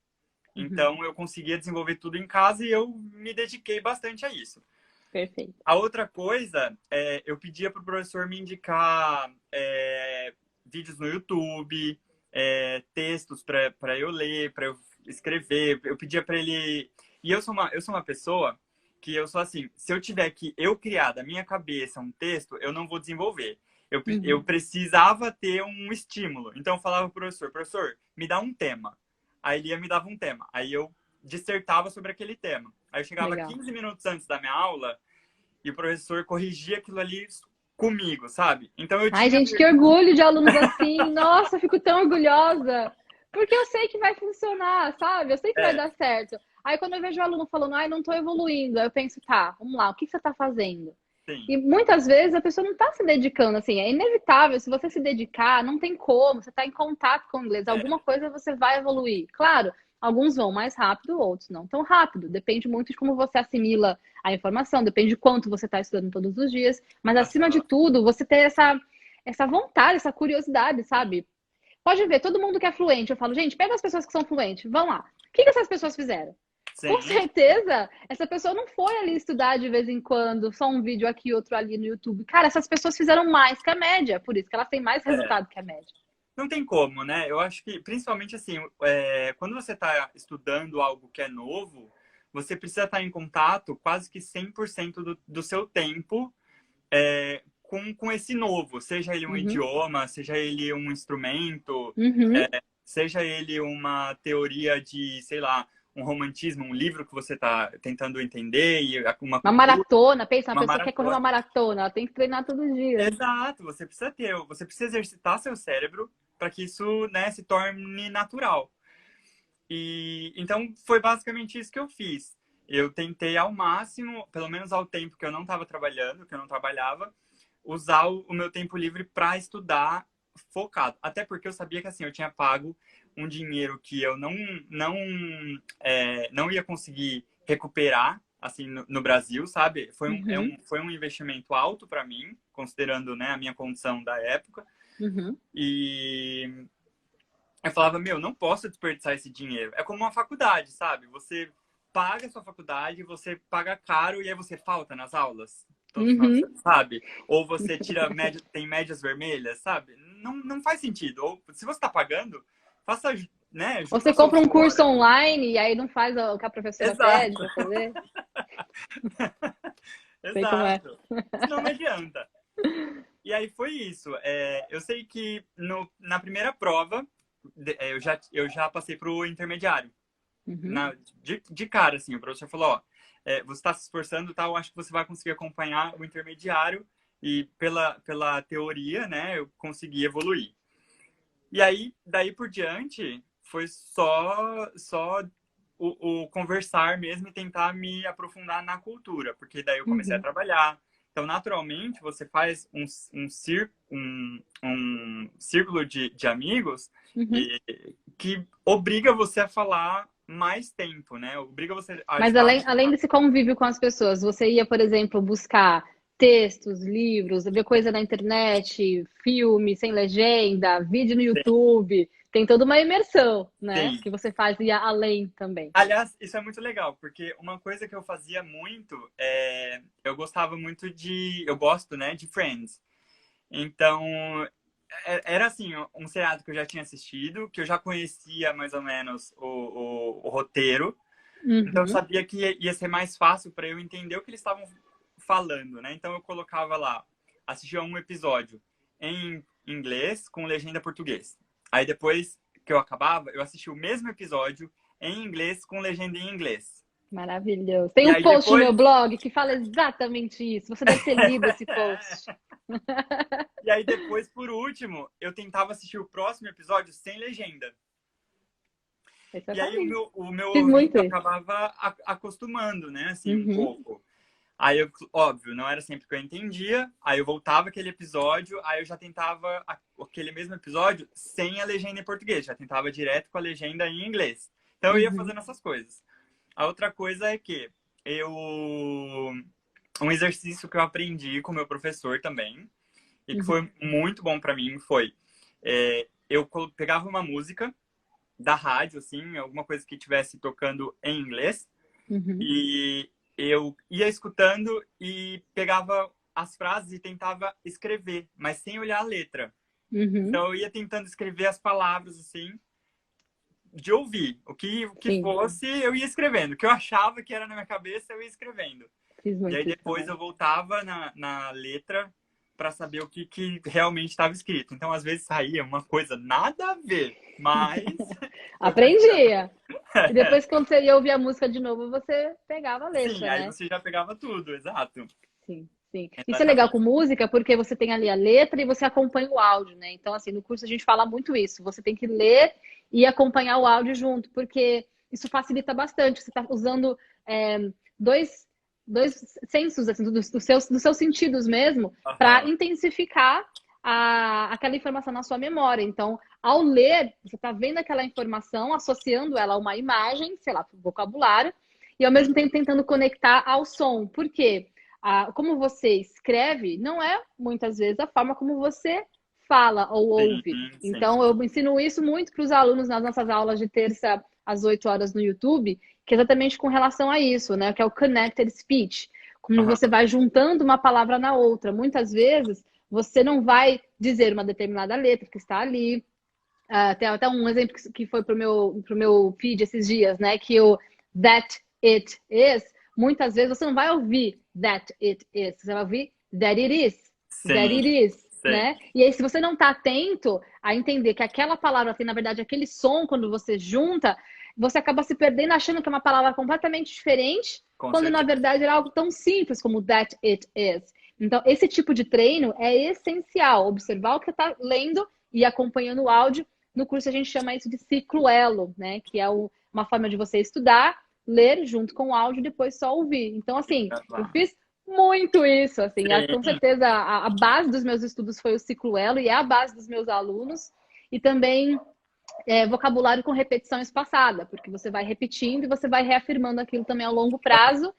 [SPEAKER 1] uhum,
[SPEAKER 2] Então eu conseguia desenvolver tudo em casa e eu me dediquei bastante a isso.
[SPEAKER 1] perfeito.
[SPEAKER 2] A outra coisa, eu pedia para o professor me indicar vídeos no YouTube, textos para eu ler, para eu escrever. Eu pedia para ele. E eu sou uma pessoa que eu sou assim: se eu tiver que eu criar da minha cabeça um texto, eu não vou desenvolver. Eu
[SPEAKER 1] Uhum,
[SPEAKER 2] precisava ter um estímulo. Então eu falava para o professor: professor, me dá um tema. Aí ele me dava um tema. Aí eu dissertava sobre aquele tema. Aí eu chegava
[SPEAKER 1] legal.
[SPEAKER 2] 15 minutos antes da minha aula e o professor corrigia aquilo ali comigo, sabe? Então eu
[SPEAKER 1] Ai,
[SPEAKER 2] tinha.
[SPEAKER 1] gente, que orgulho de alunos assim. Nossa, eu fico tão orgulhosa. Porque eu sei que vai funcionar, sabe? Eu sei que vai
[SPEAKER 2] É,
[SPEAKER 1] dar certo. Aí quando eu vejo o aluno falando, ai, não tô evoluindo, aí eu penso, tá, vamos lá, o que que você tá fazendo?
[SPEAKER 2] sim.
[SPEAKER 1] E muitas vezes a pessoa não está se dedicando, assim, é inevitável. Se você se dedicar, não tem como, você está em contato com o inglês, alguma
[SPEAKER 2] É,
[SPEAKER 1] coisa você vai evoluir. Claro, alguns vão mais rápido, outros não tão rápido. Depende muito de como você assimila a informação, depende de quanto você está estudando todos os dias. Mas acima de
[SPEAKER 2] aham,
[SPEAKER 1] tudo, você ter essa vontade, essa curiosidade, sabe? Pode ver, todo mundo que é fluente, eu falo, gente, pega as pessoas que são fluentes, vão lá. O que que essas pessoas fizeram? Com
[SPEAKER 2] sim.
[SPEAKER 1] certeza, essa pessoa não foi ali estudar de vez em quando, só um vídeo aqui, outro ali no YouTube. Cara, essas pessoas fizeram mais que a média, por isso que elas têm mais
[SPEAKER 2] É.
[SPEAKER 1] resultado que a média.
[SPEAKER 2] Não tem como, né? Eu acho que, principalmente assim, quando você está estudando algo que é novo, você precisa estar em contato quase que 100% do seu tempo com esse novo, seja ele um
[SPEAKER 1] Uhum,
[SPEAKER 2] idioma, seja ele um instrumento,
[SPEAKER 1] uhum.
[SPEAKER 2] seja ele uma teoria de, sei lá, um romantismo, um livro que você está tentando entender e uma
[SPEAKER 1] Uma
[SPEAKER 2] cultura,
[SPEAKER 1] maratona, pensa, uma
[SPEAKER 2] uma
[SPEAKER 1] pessoa que quer correr uma
[SPEAKER 2] maratona.
[SPEAKER 1] maratona, ela tem que treinar todos os dias.
[SPEAKER 2] Exato, você precisa exercitar seu cérebro para que isso, né, se torne natural. E então foi basicamente isso que eu fiz. Eu tentei ao máximo, pelo menos ao tempo que eu não estava trabalhando, que eu não trabalhava, usar o meu tempo livre para estudar focado. Até porque eu sabia que assim eu tinha pago um dinheiro que eu não ia conseguir recuperar assim no Brasil, sabe?
[SPEAKER 1] Uhum,
[SPEAKER 2] Foi um investimento alto para mim, considerando, né, a minha condição da época.
[SPEAKER 1] uhum.
[SPEAKER 2] E eu falava, meu, não posso desperdiçar esse dinheiro. É como uma faculdade, sabe? Você paga a sua faculdade, você paga caro e aí você falta nas aulas. Todo final de
[SPEAKER 1] Uhum.
[SPEAKER 2] semana, sabe? Ou você tira média, tem médias vermelhas, sabe? Não faz sentido. Ou se você está pagando, faça, né?
[SPEAKER 1] Ou
[SPEAKER 2] Junta
[SPEAKER 1] você
[SPEAKER 2] o seu
[SPEAKER 1] compra um
[SPEAKER 2] suor
[SPEAKER 1] curso
[SPEAKER 2] ali.
[SPEAKER 1] online e aí não faz o que a professora pede
[SPEAKER 2] Exato,
[SPEAKER 1] para fazer. Sei como é.
[SPEAKER 2] exato. Senão não adianta. E aí foi isso. Eu sei que na primeira prova, eu já passei para o intermediário.
[SPEAKER 1] Uhum,
[SPEAKER 2] De cara, assim, o professor falou, ó, você está se esforçando, tal, acho que você vai conseguir acompanhar o intermediário e pela teoria, né, eu consegui evoluir. E aí, daí por diante, foi só o conversar mesmo e tentar me aprofundar na cultura, porque daí eu comecei a
[SPEAKER 1] uhum.
[SPEAKER 2] trabalhar, Então, naturalmente, você faz um círculo de amigos
[SPEAKER 1] Uhum.
[SPEAKER 2] que obriga você a falar mais tempo, né? Obriga você a, de
[SPEAKER 1] Mas
[SPEAKER 2] fato,
[SPEAKER 1] além desse convívio com as pessoas, você ia, por exemplo, buscar textos, livros, ver coisa na internet, filme sem legenda, vídeo no YouTube. Tem toda uma imersão, né?
[SPEAKER 2] sim.
[SPEAKER 1] Que você fazia além também.
[SPEAKER 2] Aliás, isso é muito legal, porque uma coisa que eu fazia muito eu gostava muito eu gosto, né, de Friends. Então, era assim, um seriado que eu já tinha assistido, que eu já conhecia mais ou menos o roteiro. Então, eu
[SPEAKER 1] Uhum,
[SPEAKER 2] sabia que ia ser mais fácil para eu entender o que eles estavam falando, né? Então, eu colocava lá, assistia um episódio em inglês com legenda português. Aí, depois que eu acabava, eu assistia o mesmo episódio em inglês com legenda em inglês.
[SPEAKER 1] maravilhoso. Tem
[SPEAKER 2] E
[SPEAKER 1] um
[SPEAKER 2] aí,
[SPEAKER 1] post no meu
[SPEAKER 2] depois...
[SPEAKER 1] blog que fala exatamente isso. Você deve ter lido esse post.
[SPEAKER 2] E aí, depois, por último, eu tentava assistir o próximo episódio sem legenda.
[SPEAKER 1] Esse eu
[SPEAKER 2] E aí,
[SPEAKER 1] fazia.
[SPEAKER 2] o meu
[SPEAKER 1] Fiz
[SPEAKER 2] ouvido
[SPEAKER 1] muito isso.
[SPEAKER 2] acabava acostumando, né? Assim, um
[SPEAKER 1] Uhum,
[SPEAKER 2] pouco. Aí, óbvio, não era sempre que eu entendia. Aí eu voltava aquele episódio, aí eu já tentava aquele mesmo episódio sem a legenda em português. Já tentava direto com a legenda em inglês. Então eu ia
[SPEAKER 1] uhum,
[SPEAKER 2] fazendo essas coisas. A outra coisa é que eu... Um exercício que eu aprendi com o meu professor também, e que
[SPEAKER 1] uhum,
[SPEAKER 2] foi muito bom para mim, foi... eu pegava uma música da rádio, assim, alguma coisa que estivesse tocando em inglês,
[SPEAKER 1] uhum,
[SPEAKER 2] e eu ia escutando e pegava as frases e tentava escrever, mas sem olhar a letra.
[SPEAKER 1] uhum.
[SPEAKER 2] Então eu ia tentando escrever as palavras assim, de ouvir. O que
[SPEAKER 1] Sim,
[SPEAKER 2] fosse, eu ia escrevendo. O que eu achava que era na minha cabeça, eu ia escrevendo.
[SPEAKER 1] fiz
[SPEAKER 2] E aí
[SPEAKER 1] muito isso
[SPEAKER 2] depois
[SPEAKER 1] também.
[SPEAKER 2] eu voltava na letra para saber o que realmente estava escrito. Então às vezes saía uma coisa nada a ver, mas eu tentava.
[SPEAKER 1] Aprendia. E depois, quando você ia ouvir a música de novo, você pegava a
[SPEAKER 2] Sim,
[SPEAKER 1] letra,
[SPEAKER 2] aí
[SPEAKER 1] né?
[SPEAKER 2] você já pegava tudo, exato.
[SPEAKER 1] Sim, sim. Isso é legal com
[SPEAKER 2] Exatamente.
[SPEAKER 1] música, porque você tem ali a letra e você acompanha o áudio, né? Então, assim, no curso a gente fala muito isso. Você tem que ler e acompanhar o áudio junto, porque isso facilita bastante. Você está usando é, dois, dois sensos, assim, dos seus sentidos mesmo, para
[SPEAKER 2] Aham.
[SPEAKER 1] intensificar aquela informação na sua memória. Então, ao ler, você está vendo aquela informação, associando ela a uma imagem, sei lá, vocabulário, e ao mesmo tempo tentando conectar ao som. Por quê? Como você escreve, não é muitas vezes a forma como você fala ou ouve.
[SPEAKER 2] Sim, sim.
[SPEAKER 1] Então, eu ensino isso muito para os alunos nas nossas aulas de terça às 8 horas no YouTube, que é exatamente com relação a isso, né? Que é o connected speech. Como você
[SPEAKER 2] Aham.
[SPEAKER 1] vai juntando uma palavra na outra. Muitas vezes, você não vai dizer uma determinada letra que está ali. Tem até um exemplo que foi pro meu feed esses dias, né? Que o that it is, muitas vezes você não vai ouvir that it is, você vai ouvir that it is, that
[SPEAKER 2] Sim,
[SPEAKER 1] it is,
[SPEAKER 2] sim.
[SPEAKER 1] né? E aí, se você não está atento a entender que aquela palavra tem, na verdade, aquele som quando você junta, você acaba se perdendo achando que é uma palavra completamente diferente,
[SPEAKER 2] Com
[SPEAKER 1] quando na
[SPEAKER 2] certeza.
[SPEAKER 1] verdade era algo tão simples como that it is. Então, esse tipo de treino é essencial, observar o que está lendo e acompanhando o áudio. No curso a gente chama isso de ciclo elo, né? Que é uma forma de você estudar, ler junto com o áudio e depois só ouvir. Então, assim, eu fiz muito isso, assim, com
[SPEAKER 2] Sim.
[SPEAKER 1] certeza a base dos meus estudos foi o ciclo elo e é a base dos meus alunos. E também vocabulário com repetição espaçada, porque você vai repetindo e você vai reafirmando aquilo também ao longo prazo.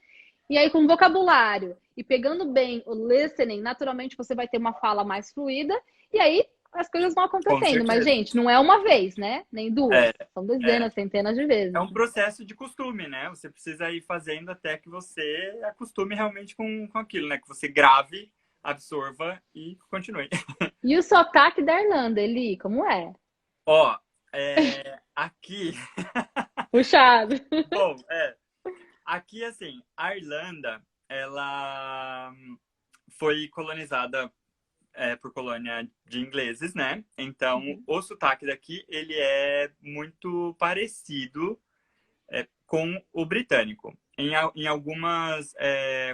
[SPEAKER 1] E aí, com vocabulário e pegando bem o listening, naturalmente você vai ter uma fala mais fluida. E aí as coisas vão
[SPEAKER 2] Com
[SPEAKER 1] acontecendo. Mas,
[SPEAKER 2] certeza.
[SPEAKER 1] gente, não é uma vez, né? Nem duas.
[SPEAKER 2] É,
[SPEAKER 1] São
[SPEAKER 2] é.
[SPEAKER 1] dezenas, centenas de
[SPEAKER 2] É
[SPEAKER 1] vezes.
[SPEAKER 2] um processo de costume, né? Você precisa ir fazendo até que você acostume realmente com aquilo, né? Que você grave, absorva e continue.
[SPEAKER 1] E o sotaque da Irlanda, Eli, como é?
[SPEAKER 2] Ó, aqui,
[SPEAKER 1] Puxado.
[SPEAKER 2] bom, aqui assim, a Irlanda, ela foi colonizada por colônia de ingleses, né? Então,
[SPEAKER 1] Uhum,
[SPEAKER 2] o sotaque daqui, ele é muito parecido com o britânico. Em algumas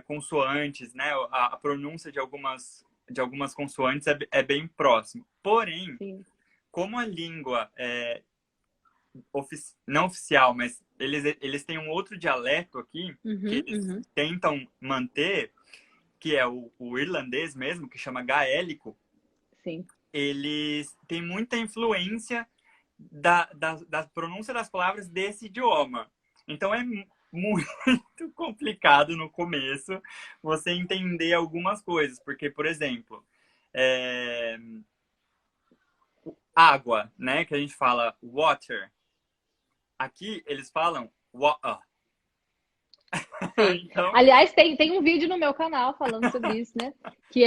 [SPEAKER 2] consoantes, né? A pronúncia de algumas consoantes é bem próximo. Porém,
[SPEAKER 1] sim.
[SPEAKER 2] como a língua é não oficial, mas eles têm um outro dialeto aqui que
[SPEAKER 1] Uhum,
[SPEAKER 2] eles
[SPEAKER 1] uhum.
[SPEAKER 2] tentam manter, que é o irlandês mesmo, que chama gaélico,
[SPEAKER 1] Sim.
[SPEAKER 2] eles têm muita influência da pronúncia das palavras desse idioma. Então é muito complicado no começo você entender algumas coisas, porque, por exemplo, é, água, né, que a gente fala water, aqui eles falam water.
[SPEAKER 1] Sim.
[SPEAKER 2] Então,
[SPEAKER 1] Aliás, tem um vídeo no meu canal falando sobre isso, né? Que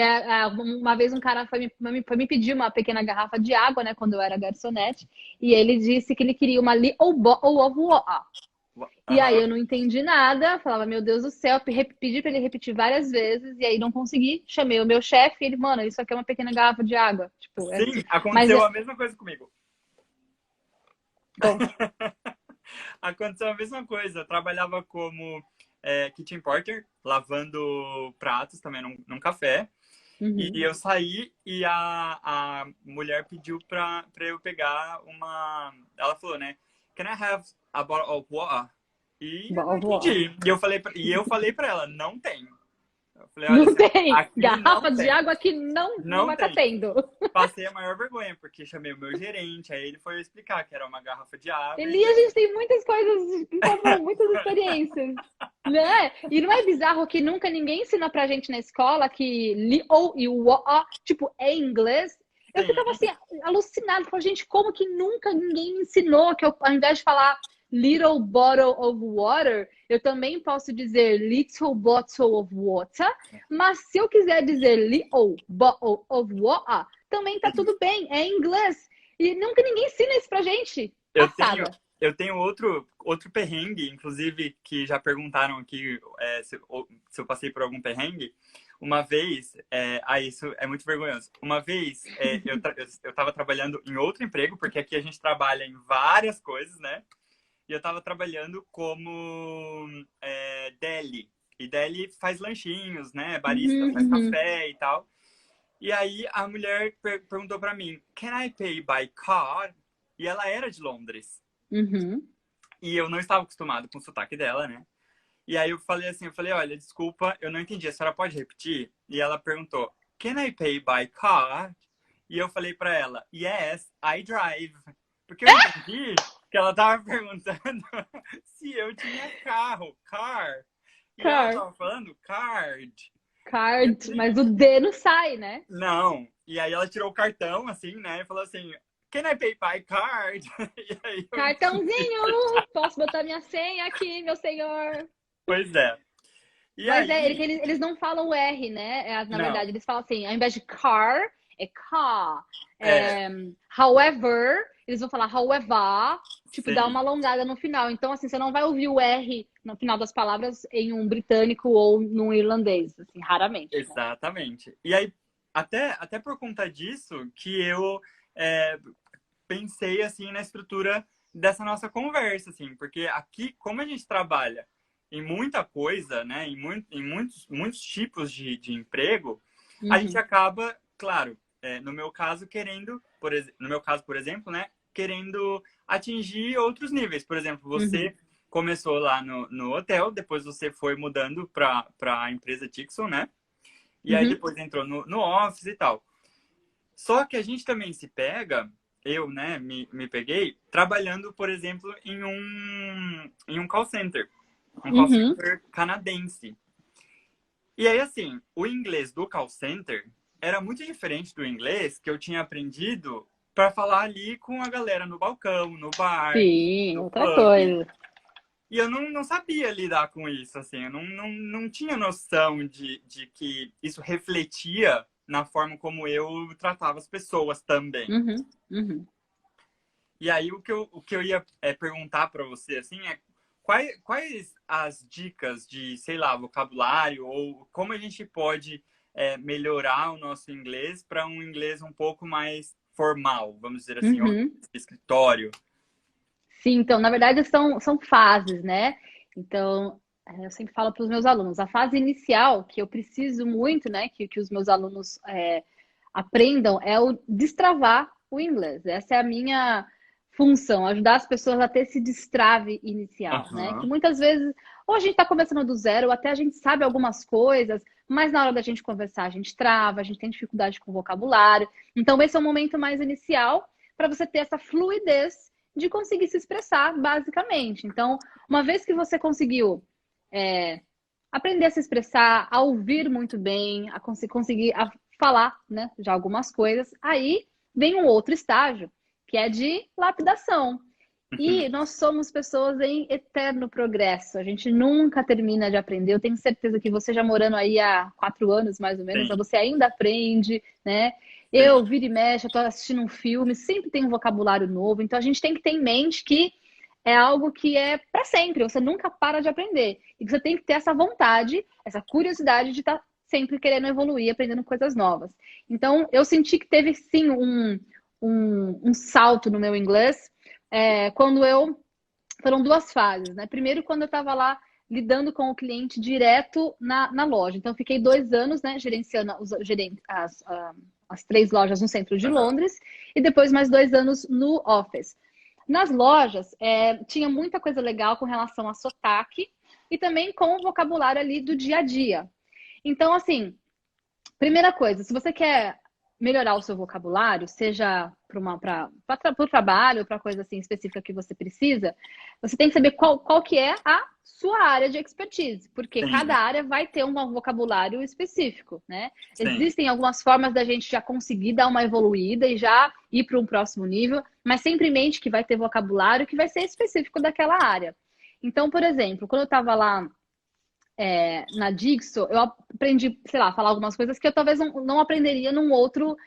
[SPEAKER 1] uma vez um cara foi me pedir uma pequena garrafa de água, né? Quando eu era garçonete. E ele disse que ele queria uma little bottle of water. E aí eu não entendi nada. Falava, meu Deus do céu. Pedi pra ele repetir várias vezes. E aí não consegui. Chamei o meu chefe. E ele, mano, isso aqui é uma pequena garrafa de água. Tipo, é
[SPEAKER 2] sim,
[SPEAKER 1] assim. Mas,
[SPEAKER 2] aconteceu a mesma coisa comigo.
[SPEAKER 1] conta.
[SPEAKER 2] Aconteceu a mesma coisa. Eu trabalhava como kitchen porter, lavando pratos também num café. E
[SPEAKER 1] Uhum.
[SPEAKER 2] eu saí e a mulher pediu pra eu pegar uma. Ela falou, né? Can I have a bottle of water? E eu não
[SPEAKER 1] Of water.
[SPEAKER 2] entendi. E eu falei pra ela, não tem. Eu falei, olha,
[SPEAKER 1] Não tem.
[SPEAKER 2] aqui não
[SPEAKER 1] Garrafa de
[SPEAKER 2] tem.
[SPEAKER 1] água que não
[SPEAKER 2] Não
[SPEAKER 1] vai estar
[SPEAKER 2] tem.
[SPEAKER 1] tendo.
[SPEAKER 2] Passei a maior vergonha, porque chamei o meu gerente, aí ele foi explicar que era uma garrafa de água e
[SPEAKER 1] Eli, a gente tem muitas coisas em comum, muitas experiências, né? E não é bizarro que nunca ninguém ensina pra gente na escola que li ou e o ó, tipo, é inglês? Eu ficava
[SPEAKER 2] sim,
[SPEAKER 1] assim, alucinada. Falei, gente, como que nunca ninguém me ensinou que eu, ao invés de falar little bottle of water, eu também posso dizer little bottle of water, mas se eu quiser dizer little bottle of water, também tá
[SPEAKER 2] sim.
[SPEAKER 1] tudo bem, é inglês. E nunca ninguém ensina isso pra gente.
[SPEAKER 2] Eu tenho,
[SPEAKER 1] Passada.
[SPEAKER 2] eu tenho outro perrengue, inclusive, que já perguntaram aqui se eu passei por algum perrengue. Uma vez, isso é muito vergonhoso. Uma vez, eu tava trabalhando em outro emprego, porque aqui a gente trabalha em várias coisas, né? E eu tava trabalhando como deli. E deli faz lanchinhos, né? Barista
[SPEAKER 1] Uhum,
[SPEAKER 2] faz
[SPEAKER 1] uhum,
[SPEAKER 2] café e tal. E aí a mulher perguntou pra mim, Can I pay by car? E ela era de Londres.
[SPEAKER 1] uhum.
[SPEAKER 2] E eu não estava acostumado com o sotaque dela, né? E aí eu falei assim, olha, desculpa, eu não entendi, a senhora pode repetir? E ela perguntou, Can I pay by car? E eu falei pra ela, Yes, I drive. Porque eu entendi que ela tava perguntando se eu tinha carro, car. E ela
[SPEAKER 1] Car,
[SPEAKER 2] tava falando card. E eu
[SPEAKER 1] card,
[SPEAKER 2] falei,
[SPEAKER 1] mas o D não sai, né?
[SPEAKER 2] não. E aí ela tirou o cartão, assim, né? E falou assim, Can I pay by card? E aí eu entendi.
[SPEAKER 1] Cartãozinho, posso botar minha senha aqui, meu senhor.
[SPEAKER 2] Pois é. E
[SPEAKER 1] Mas
[SPEAKER 2] aí,
[SPEAKER 1] eles não falam o R, né? Na
[SPEAKER 2] não,
[SPEAKER 1] verdade, eles falam assim, ao invés de car, é car.
[SPEAKER 2] é,
[SPEAKER 1] However, eles vão falar however, tipo, dá
[SPEAKER 2] sim,
[SPEAKER 1] uma alongada no final. Então, assim, você não vai ouvir o R no final das palavras em um britânico ou num irlandês, assim, raramente, né?
[SPEAKER 2] exatamente. E aí, até por conta disso, que eu é, pensei, assim, na estrutura dessa nossa conversa, assim, porque aqui, como a gente trabalha em muita coisa, né, em muitos tipos de emprego, a gente
[SPEAKER 1] Uhum,
[SPEAKER 2] acaba, claro, no meu caso, no meu caso, por exemplo, né, querendo atingir outros níveis. Por exemplo,
[SPEAKER 1] uhum,
[SPEAKER 2] você começou lá no hotel, depois você foi mudando para a empresa Tixon, né? E aí
[SPEAKER 1] uhum,
[SPEAKER 2] depois entrou no Office e tal. Só que a gente também se pega, eu, né, me peguei, trabalhando, por exemplo, em um call
[SPEAKER 1] uhum.
[SPEAKER 2] center canadense. E aí, assim, o inglês do call center era muito diferente do inglês que eu tinha aprendido para falar ali com a galera no balcão, no bar,
[SPEAKER 1] Sim,
[SPEAKER 2] no
[SPEAKER 1] outra
[SPEAKER 2] pub.
[SPEAKER 1] coisa.
[SPEAKER 2] E eu não sabia lidar com isso, assim, eu não tinha noção de que isso refletia na forma como eu tratava as pessoas também.
[SPEAKER 1] Uhum, uhum.
[SPEAKER 2] E aí o que eu ia perguntar para você, assim, quais as dicas de, sei lá, vocabulário ou como a gente pode melhorar o nosso inglês para um inglês um pouco mais formal, vamos dizer assim, ou
[SPEAKER 1] Uhum.
[SPEAKER 2] de escritório.
[SPEAKER 1] Sim, então, na verdade, são fases, né? Então, eu sempre falo para os meus alunos, a fase inicial, que eu preciso muito, né, que os meus alunos aprendam, é o destravar o inglês. Essa é a minha função, ajudar as pessoas a ter esse destrave inicial, né? Que
[SPEAKER 2] Aham.
[SPEAKER 1] muitas vezes, ou a gente está começando do zero, ou até a gente sabe algumas coisas, mas na hora da gente conversar, a gente trava, a gente tem dificuldade com o vocabulário. Então, esse é o momento mais inicial para você ter essa fluidez de conseguir se expressar, basicamente. Então, uma vez que você conseguiu aprender a se expressar, a ouvir muito bem, a conseguir falar, né, já algumas coisas, aí vem um outro estágio, que é de lapidação. E nós somos pessoas em eterno progresso. A gente nunca termina de aprender. Eu tenho certeza que você já morando aí há 4 anos, mais ou menos,
[SPEAKER 2] Sim,
[SPEAKER 1] você ainda aprende, né?
[SPEAKER 2] sim.
[SPEAKER 1] Eu, vira e mexe, eu tô assistindo um filme, sempre tem um vocabulário novo. Então, a gente tem que ter em mente que é algo que é para sempre. Você nunca para de aprender. E você tem que ter essa vontade, essa curiosidade de estar sempre querendo evoluir, aprendendo coisas novas. Então, eu senti que teve, sim, um salto no meu inglês quando eu... Foram 2 fases, né? Primeiro, quando eu estava lá lidando com o cliente direto na loja. Então, eu fiquei 2 anos, né, gerenciando as 3 lojas no centro de
[SPEAKER 2] Aham.
[SPEAKER 1] Londres e depois mais 2 anos no office. Nas lojas, tinha muita coisa legal com relação a sotaque e também com o vocabulário ali do dia a dia. Então, assim, primeira coisa, se você quer melhorar o seu vocabulário, seja para o trabalho, para coisa assim específica que você precisa, você tem que saber qual que é a sua área de expertise, porque cada
[SPEAKER 2] Sim,
[SPEAKER 1] área vai ter um vocabulário específico, né?
[SPEAKER 2] sim.
[SPEAKER 1] Existem algumas formas da gente já conseguir dar uma evoluída e já ir para um próximo nível, mas sempre em mente que vai ter vocabulário que vai ser específico daquela área. Então, por exemplo, quando eu estava lá na Dixo, eu aprendi, sei lá, falar algumas coisas que eu talvez não aprenderia num outro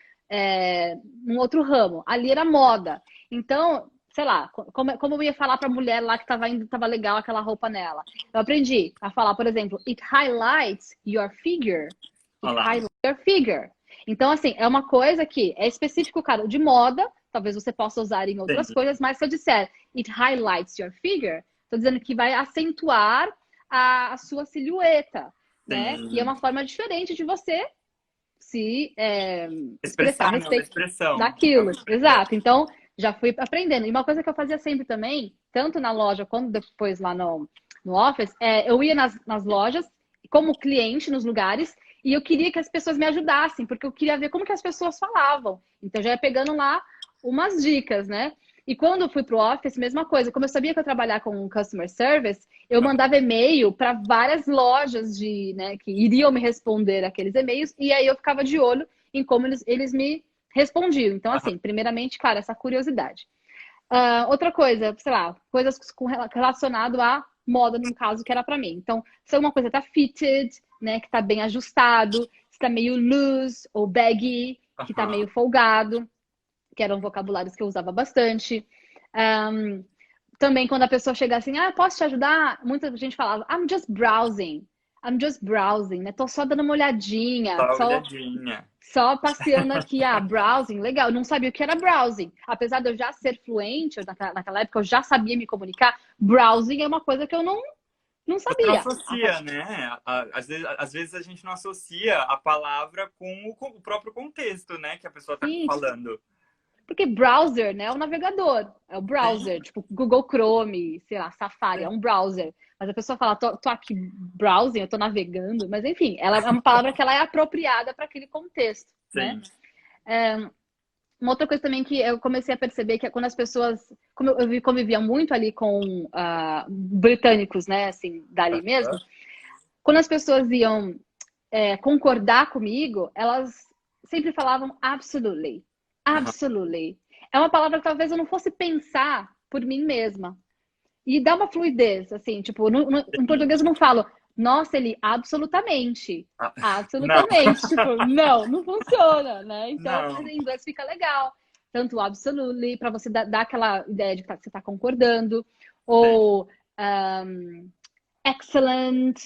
[SPEAKER 1] ramo. Ali era moda. Então, sei lá, como eu ia falar para a mulher lá que tava legal aquela roupa nela. Eu aprendi a falar, por exemplo, it highlights your figure. It
[SPEAKER 2] Olha lá.
[SPEAKER 1] highlights your figure. Então, assim, é uma coisa que é específico, cara, de moda, talvez você possa usar em outras
[SPEAKER 2] Sim,
[SPEAKER 1] coisas, mas se eu disser it highlights your figure, tô dizendo que vai acentuar a sua silhueta, né? E é
[SPEAKER 2] sim.
[SPEAKER 1] uma forma diferente de você se expressar a
[SPEAKER 2] Expressar, não,
[SPEAKER 1] respeito
[SPEAKER 2] expressão. É uma
[SPEAKER 1] daquilo.
[SPEAKER 2] expressão.
[SPEAKER 1] Exato. Então, já fui aprendendo. E uma coisa que eu fazia sempre também, tanto na loja quanto depois lá no office, eu ia nas lojas como cliente nos lugares e eu queria que as pessoas me ajudassem, porque eu queria ver como que as pessoas falavam. Então, já ia pegando lá umas dicas, né? E quando eu fui pro office, mesma coisa. Como eu sabia que eu ia trabalhar com customer service, eu mandava e-mail para várias lojas né, que iriam me responder aqueles e-mails, e aí eu ficava de olho em como eles me respondiam. Então,
[SPEAKER 2] Aham.
[SPEAKER 1] assim, primeiramente, cara, essa curiosidade. Outra coisa, sei lá, coisas relacionado à moda, no caso, que era para mim. Então, se alguma coisa tá fitted, né, que tá bem ajustado, se tá meio loose ou baggy, que tá
[SPEAKER 2] Aham.
[SPEAKER 1] meio folgado, que eram vocabulários que eu usava bastante. Um, Também quando a pessoa chega assim, posso te ajudar? Muita gente falava, I'm just browsing. I'm just browsing, né? Tô só dando uma olhadinha,
[SPEAKER 2] Só uma
[SPEAKER 1] só,
[SPEAKER 2] olhadinha.
[SPEAKER 1] só passeando aqui. Browsing, legal. Eu não sabia o que era browsing. Apesar de eu já ser fluente, naquela época eu já sabia me comunicar, browsing é uma coisa que eu não
[SPEAKER 2] Você não
[SPEAKER 1] sabia.
[SPEAKER 2] associa, né? Às vezes a gente não associa a palavra com o próprio contexto, né? Que a pessoa está
[SPEAKER 1] Sim,
[SPEAKER 2] falando.
[SPEAKER 1] porque browser, né, é o navegador. É o browser,
[SPEAKER 2] Sim,
[SPEAKER 1] tipo Google Chrome, sei lá, Safari, é
[SPEAKER 2] sim,
[SPEAKER 1] um browser. Mas a pessoa fala, tô aqui browsing, eu tô navegando. Mas enfim, ela é uma palavra que ela é apropriada para aquele contexto, né?
[SPEAKER 2] sim.
[SPEAKER 1] Uma outra coisa também que eu comecei a perceber que é quando as pessoas, como eu convivia muito ali com britânicos, né, assim, dali mesmo, quando as pessoas iam concordar comigo, elas sempre falavam absolutely.
[SPEAKER 2] Aham.
[SPEAKER 1] Absolutely. É uma palavra que talvez eu não fosse pensar por mim mesma. E dá uma fluidez, assim, tipo, em português eu não falo, nossa, ele absolutamente.
[SPEAKER 2] Ah, não,
[SPEAKER 1] Absolutamente. Tipo, não funciona, né? Então, mas
[SPEAKER 2] não.
[SPEAKER 1] em inglês fica legal. Tanto o absolutely, para você dar aquela ideia de que você está concordando,
[SPEAKER 2] Sim.
[SPEAKER 1] ou excellent,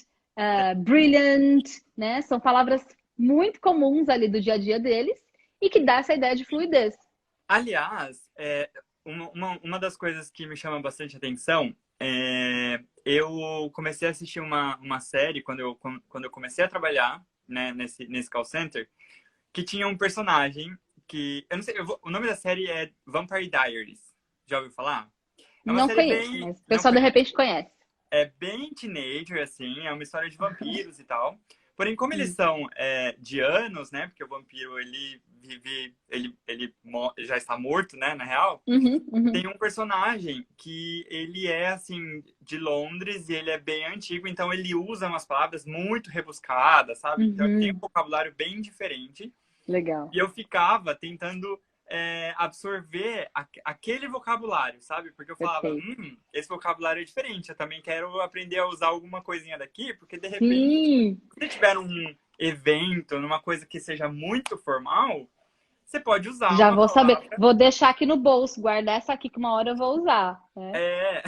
[SPEAKER 1] brilliant, né? São palavras muito comuns ali do dia a dia deles e que dá essa ideia de fluidez.
[SPEAKER 2] Aliás, uma das coisas que me chama bastante atenção eu comecei a assistir uma série quando eu comecei a trabalhar, né, nesse call center, que tinha um personagem que, eu não sei, o nome da série é Vampire Diaries. Já ouviu falar? É uma
[SPEAKER 1] Não
[SPEAKER 2] série
[SPEAKER 1] conheço,
[SPEAKER 2] bem,
[SPEAKER 1] mas o
[SPEAKER 2] não
[SPEAKER 1] pessoal de
[SPEAKER 2] conhece?
[SPEAKER 1] repente conhece.
[SPEAKER 2] É bem teenager, assim, é uma história de vampiros e tal. Porém, como eles
[SPEAKER 1] Hum.
[SPEAKER 2] são de anos, né? Porque o vampiro, já está morto, né? Na real.
[SPEAKER 1] Uhum, uhum.
[SPEAKER 2] Tem um personagem que ele é, assim, de Londres e ele é bem antigo, então ele usa umas palavras muito rebuscadas, sabe? Então ele tem um
[SPEAKER 1] Uhum.
[SPEAKER 2] vocabulário bem diferente.
[SPEAKER 1] Legal.
[SPEAKER 2] E eu ficava tentando absorver aquele vocabulário, sabe? Porque eu falava,
[SPEAKER 1] Perfeito.
[SPEAKER 2] esse vocabulário é diferente, eu também quero aprender a usar alguma coisinha daqui, porque de repente,
[SPEAKER 1] Sim,
[SPEAKER 2] se tiver um evento, numa coisa que seja muito formal, você pode usar
[SPEAKER 1] já
[SPEAKER 2] uma
[SPEAKER 1] vou saber.
[SPEAKER 2] palavra.
[SPEAKER 1] Vou deixar aqui no bolso, guardar essa aqui que uma hora eu vou usar, né?
[SPEAKER 2] É,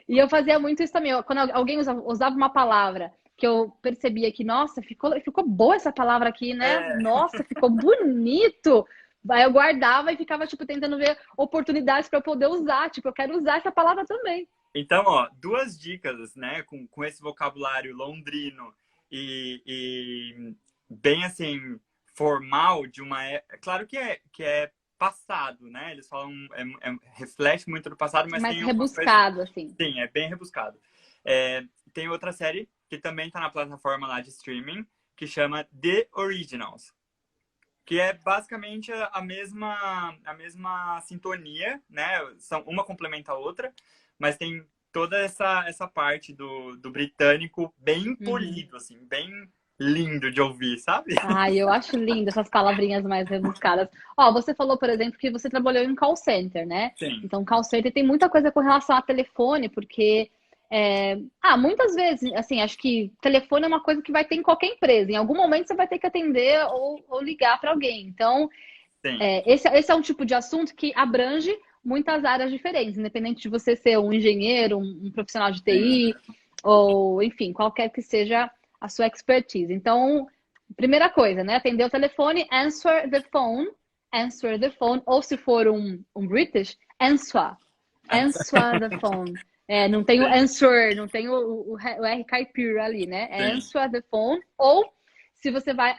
[SPEAKER 1] E eu fazia muito isso também. Quando alguém usava uma palavra que eu percebia que, nossa, ficou boa essa palavra aqui, né?
[SPEAKER 2] é.
[SPEAKER 1] Nossa, ficou bonito. Aí eu guardava e ficava, tipo, tentando ver oportunidades para eu poder usar. Tipo, eu quero usar essa palavra também.
[SPEAKER 2] Então, ó, duas dicas, né, com esse vocabulário londrino e bem assim formal de uma claro que é passado, né? Eles falam reflete muito do passado, mas
[SPEAKER 1] Mais
[SPEAKER 2] tem algumas coisas,
[SPEAKER 1] rebuscado, assim.
[SPEAKER 2] sim, é bem rebuscado. É, tem outra série que também está na plataforma lá de streaming que chama The Originals, que é basicamente a mesma sintonia, né? Uma complementa a outra, mas tem toda essa parte do britânico bem
[SPEAKER 1] Uhum.
[SPEAKER 2] polido, assim, bem lindo de ouvir, sabe?
[SPEAKER 1] Ai, eu acho lindo essas palavrinhas mais rebuscadas. Ó, você falou, por exemplo, que você trabalhou em call center, né?
[SPEAKER 2] Sim,
[SPEAKER 1] Então, call center tem muita coisa com relação a telefone, porque muitas vezes, assim, acho que telefone é uma coisa que vai ter em qualquer empresa. Em algum momento você vai ter que atender ou ligar para alguém. Então,
[SPEAKER 2] sim.
[SPEAKER 1] esse é um tipo de assunto que abrange muitas áreas diferentes, independente de você ser um engenheiro, um profissional de
[SPEAKER 2] Sim.
[SPEAKER 1] TI, ou enfim, qualquer que seja a sua expertise. Então, primeira coisa, né? Atender o telefone, answer the phone, ou se for um British, answer the phone. Não tem o
[SPEAKER 2] Sim,
[SPEAKER 1] answer, não tem o R caipira ali, né?
[SPEAKER 2] sim.
[SPEAKER 1] Answer the phone, ou se você vai,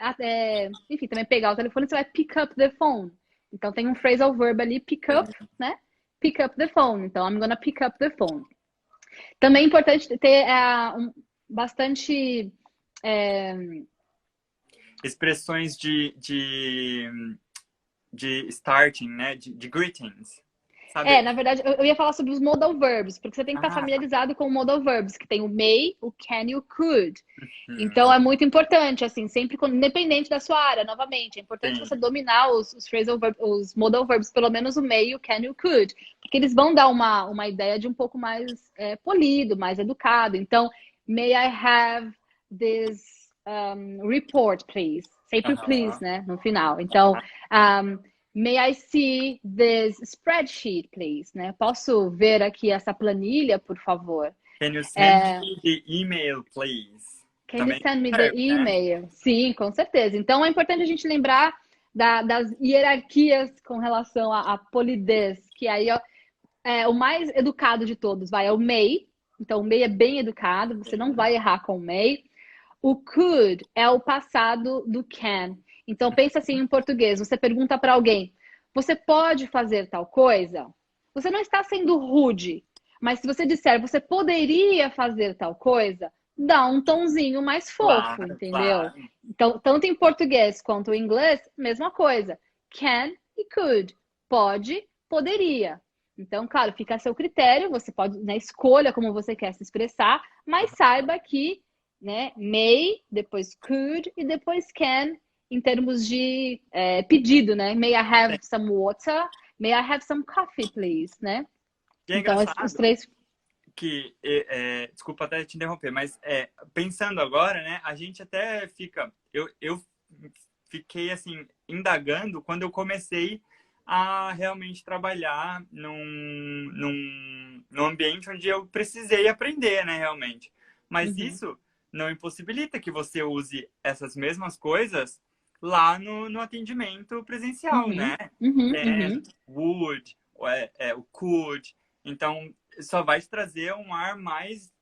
[SPEAKER 1] enfim, também pegar o telefone, você vai pick up the phone. Então tem um phrasal verb ali, pick up,
[SPEAKER 2] Sim.
[SPEAKER 1] né? Pick up the phone. Então, I'm gonna pick up the phone. Também é importante ter bastante. é,
[SPEAKER 2] Expressões de starting, né? De greetings, sabe?
[SPEAKER 1] na verdade, eu ia falar sobre os modal verbs, porque você tem que estar
[SPEAKER 2] Ah,
[SPEAKER 1] familiarizado com o modal verbs, que tem o may, o can e o could. Então
[SPEAKER 2] hum,
[SPEAKER 1] é muito importante, assim, sempre independente da sua área, novamente, é importante
[SPEAKER 2] sim.
[SPEAKER 1] você dominar os phrasal verbs, os modal verbs, pelo menos o may, o can e o could, porque eles vão dar uma ideia de um pouco mais polido, mais educado. Então, may I have this report, please? Sempre o please,
[SPEAKER 2] Aham.
[SPEAKER 1] né, no final. Então, may I see this spreadsheet, please? Né? Posso ver aqui essa planilha, por favor?
[SPEAKER 2] Can you send
[SPEAKER 1] É,
[SPEAKER 2] me the email, please?
[SPEAKER 1] Can you
[SPEAKER 2] Também
[SPEAKER 1] send me the
[SPEAKER 2] serve, né?
[SPEAKER 1] email? Sim, com certeza. Então é importante a gente lembrar das hierarquias com relação à polidez, que aí ó, é o mais educado de todos, vai, é o may. Então o may é bem educado, você não
[SPEAKER 2] Sim.
[SPEAKER 1] vai errar com o may. O could é o passado do can. Então pensa assim em português, você pergunta para alguém, você pode fazer tal coisa? Você não está sendo rude, mas se você disser, você poderia fazer tal coisa, dá um tonzinho mais fofo,
[SPEAKER 2] Claro,
[SPEAKER 1] entendeu?
[SPEAKER 2] claro.
[SPEAKER 1] Então, tanto em português quanto em inglês, mesma coisa. Can e could. Pode, poderia. Então, claro, fica a seu critério, você pode, na escolha como você quer se expressar, mas saiba que, né, may, depois could e depois can, em termos de pedido, né? May I have some water? May I have some coffee, please, né?
[SPEAKER 2] E é
[SPEAKER 1] Então, os
[SPEAKER 2] engraçado
[SPEAKER 1] três.
[SPEAKER 2] que, desculpa até te interromper, mas pensando agora, né, a gente até fica. Eu fiquei assim, indagando quando eu comecei a realmente trabalhar num ambiente onde eu precisei aprender, né, realmente. Mas
[SPEAKER 1] Uhum,
[SPEAKER 2] isso não impossibilita que você use essas mesmas coisas lá no atendimento presencial, né?
[SPEAKER 1] uhum, uhum,
[SPEAKER 2] Can,
[SPEAKER 1] uhum.
[SPEAKER 2] would, o could. Então, só vai te trazer um ar mais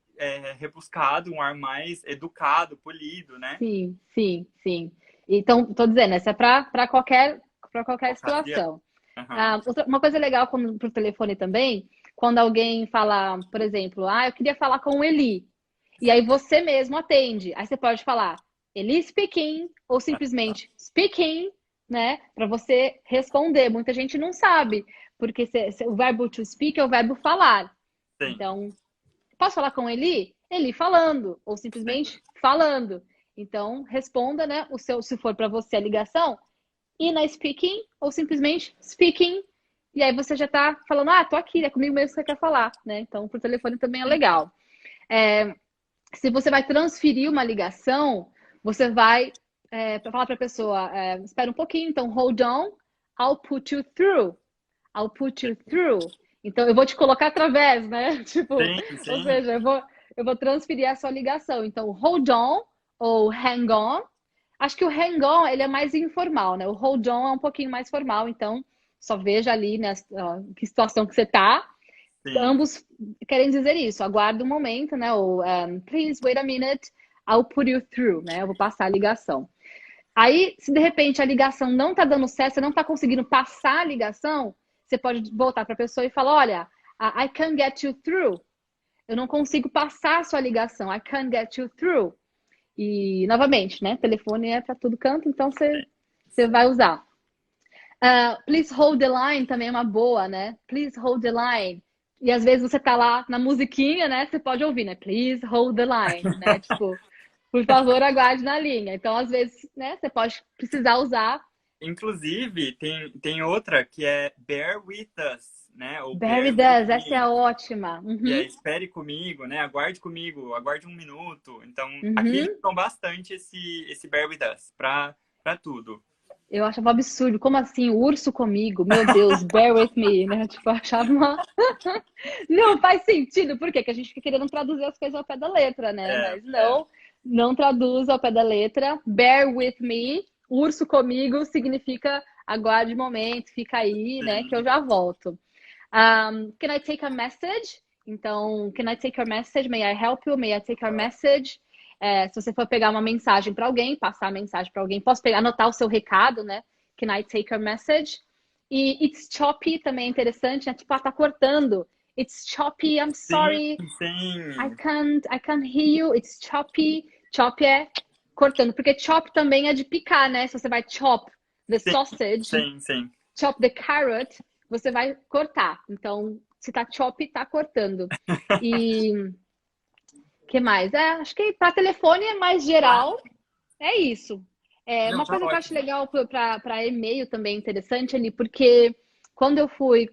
[SPEAKER 2] rebuscado, um ar mais educado, polido, né?
[SPEAKER 1] Sim, sim, sim. Então, tô dizendo, essa é para qualquer
[SPEAKER 2] Ocasião.
[SPEAKER 1] situação.
[SPEAKER 2] Aham.
[SPEAKER 1] Uma coisa legal pro telefone também, quando alguém fala, por exemplo, eu queria falar com o Eli. E aí
[SPEAKER 2] Sim.
[SPEAKER 1] você mesmo atende. Aí você pode falar, Eli speaking, ou simplesmente speaking, né? Para você responder. Muita gente não sabe, porque o verbo to speak é o verbo falar.
[SPEAKER 2] Sim,
[SPEAKER 1] Então, posso falar com Eli? Eli falando, ou
[SPEAKER 2] sim.
[SPEAKER 1] simplesmente falando. Então, responda, né? Se for para você a ligação, e na speaking, ou simplesmente speaking. E aí você já tá falando, tô aqui, é comigo mesmo que você quer falar, né? Então, por telefone também é
[SPEAKER 2] Sim.
[SPEAKER 1] legal. Se você vai transferir uma ligação, você vai falar para a pessoa, espera um pouquinho, então hold on, I'll put you through. I'll put you through. Então, eu vou te colocar através, né? Tipo,
[SPEAKER 2] Sim,
[SPEAKER 1] ou
[SPEAKER 2] sim.
[SPEAKER 1] seja, eu vou transferir a sua ligação. Então, hold on ou hang on. Acho que o hang on, ele é mais informal, né? O hold on é um pouquinho mais formal, então só veja ali, né, que situação que você tá.
[SPEAKER 2] Sim.
[SPEAKER 1] Ambos querem dizer isso. Aguarda um momento, né? Ou please wait a minute, I'll put you through, né? Eu vou passar a ligação. Aí, se de repente a ligação não tá dando certo, você não tá conseguindo passar a ligação, você pode voltar para a pessoa e falar: olha, I can't get you through. Eu não consigo passar a sua ligação. I can't get you through. E, novamente, né? Telefone é para todo canto, então você vai usar. Please hold the line também é uma boa, né? Please hold the line. E às vezes você tá lá na musiquinha, né? Você pode ouvir, né? Please hold the line, né? Tipo, por favor, aguarde na linha. Então, às vezes, né? Você pode precisar usar
[SPEAKER 2] Inclusive, tem outra que é bear with us, né? Ou
[SPEAKER 1] Barry
[SPEAKER 2] bear with
[SPEAKER 1] does, essa é
[SPEAKER 2] me,
[SPEAKER 1] a ótima.
[SPEAKER 2] que é
[SPEAKER 1] Uhum,
[SPEAKER 2] espere comigo, né? Aguarde comigo, aguarde um minuto. Então, aqui
[SPEAKER 1] uhum.
[SPEAKER 2] eles usam bastante esse bear with us para tudo.
[SPEAKER 1] Eu achava absurdo. Como assim? Urso comigo? Meu Deus, bear with me, né? Tipo, eu achava uma. Não faz sentido. Por quê? Que a gente fica querendo traduzir as coisas ao pé da letra, né?
[SPEAKER 2] É,
[SPEAKER 1] Mas
[SPEAKER 2] é.
[SPEAKER 1] não traduz ao pé da letra. Bear with me, urso comigo, significa aguarde um momento, fica aí, né? Que eu
[SPEAKER 2] Sim,
[SPEAKER 1] já volto. Can I take a message? Então, can I take your message? May I help you? May I take your message? Se você for pegar uma mensagem para alguém, passar a mensagem para alguém, posso pegar, anotar o seu recado, né? Can I take your message? E it's choppy também é interessante, né? Tipo, tá cortando. It's choppy, I'm
[SPEAKER 2] sim,
[SPEAKER 1] sorry,
[SPEAKER 2] sim.
[SPEAKER 1] I can't hear you. It's choppy. Chop é cortando, porque chop também é de picar, né? Se você vai chop the
[SPEAKER 2] Sim,
[SPEAKER 1] sausage,
[SPEAKER 2] sim, sim.
[SPEAKER 1] chop the carrot, você vai cortar. Então, se tá chop, tá cortando. E que mais? Acho que para telefone é mais geral. É isso.
[SPEAKER 2] Não,
[SPEAKER 1] Uma
[SPEAKER 2] tá
[SPEAKER 1] coisa que eu acho
[SPEAKER 2] ótimo.
[SPEAKER 1] legal para e-mail também interessante ali, porque quando eu fui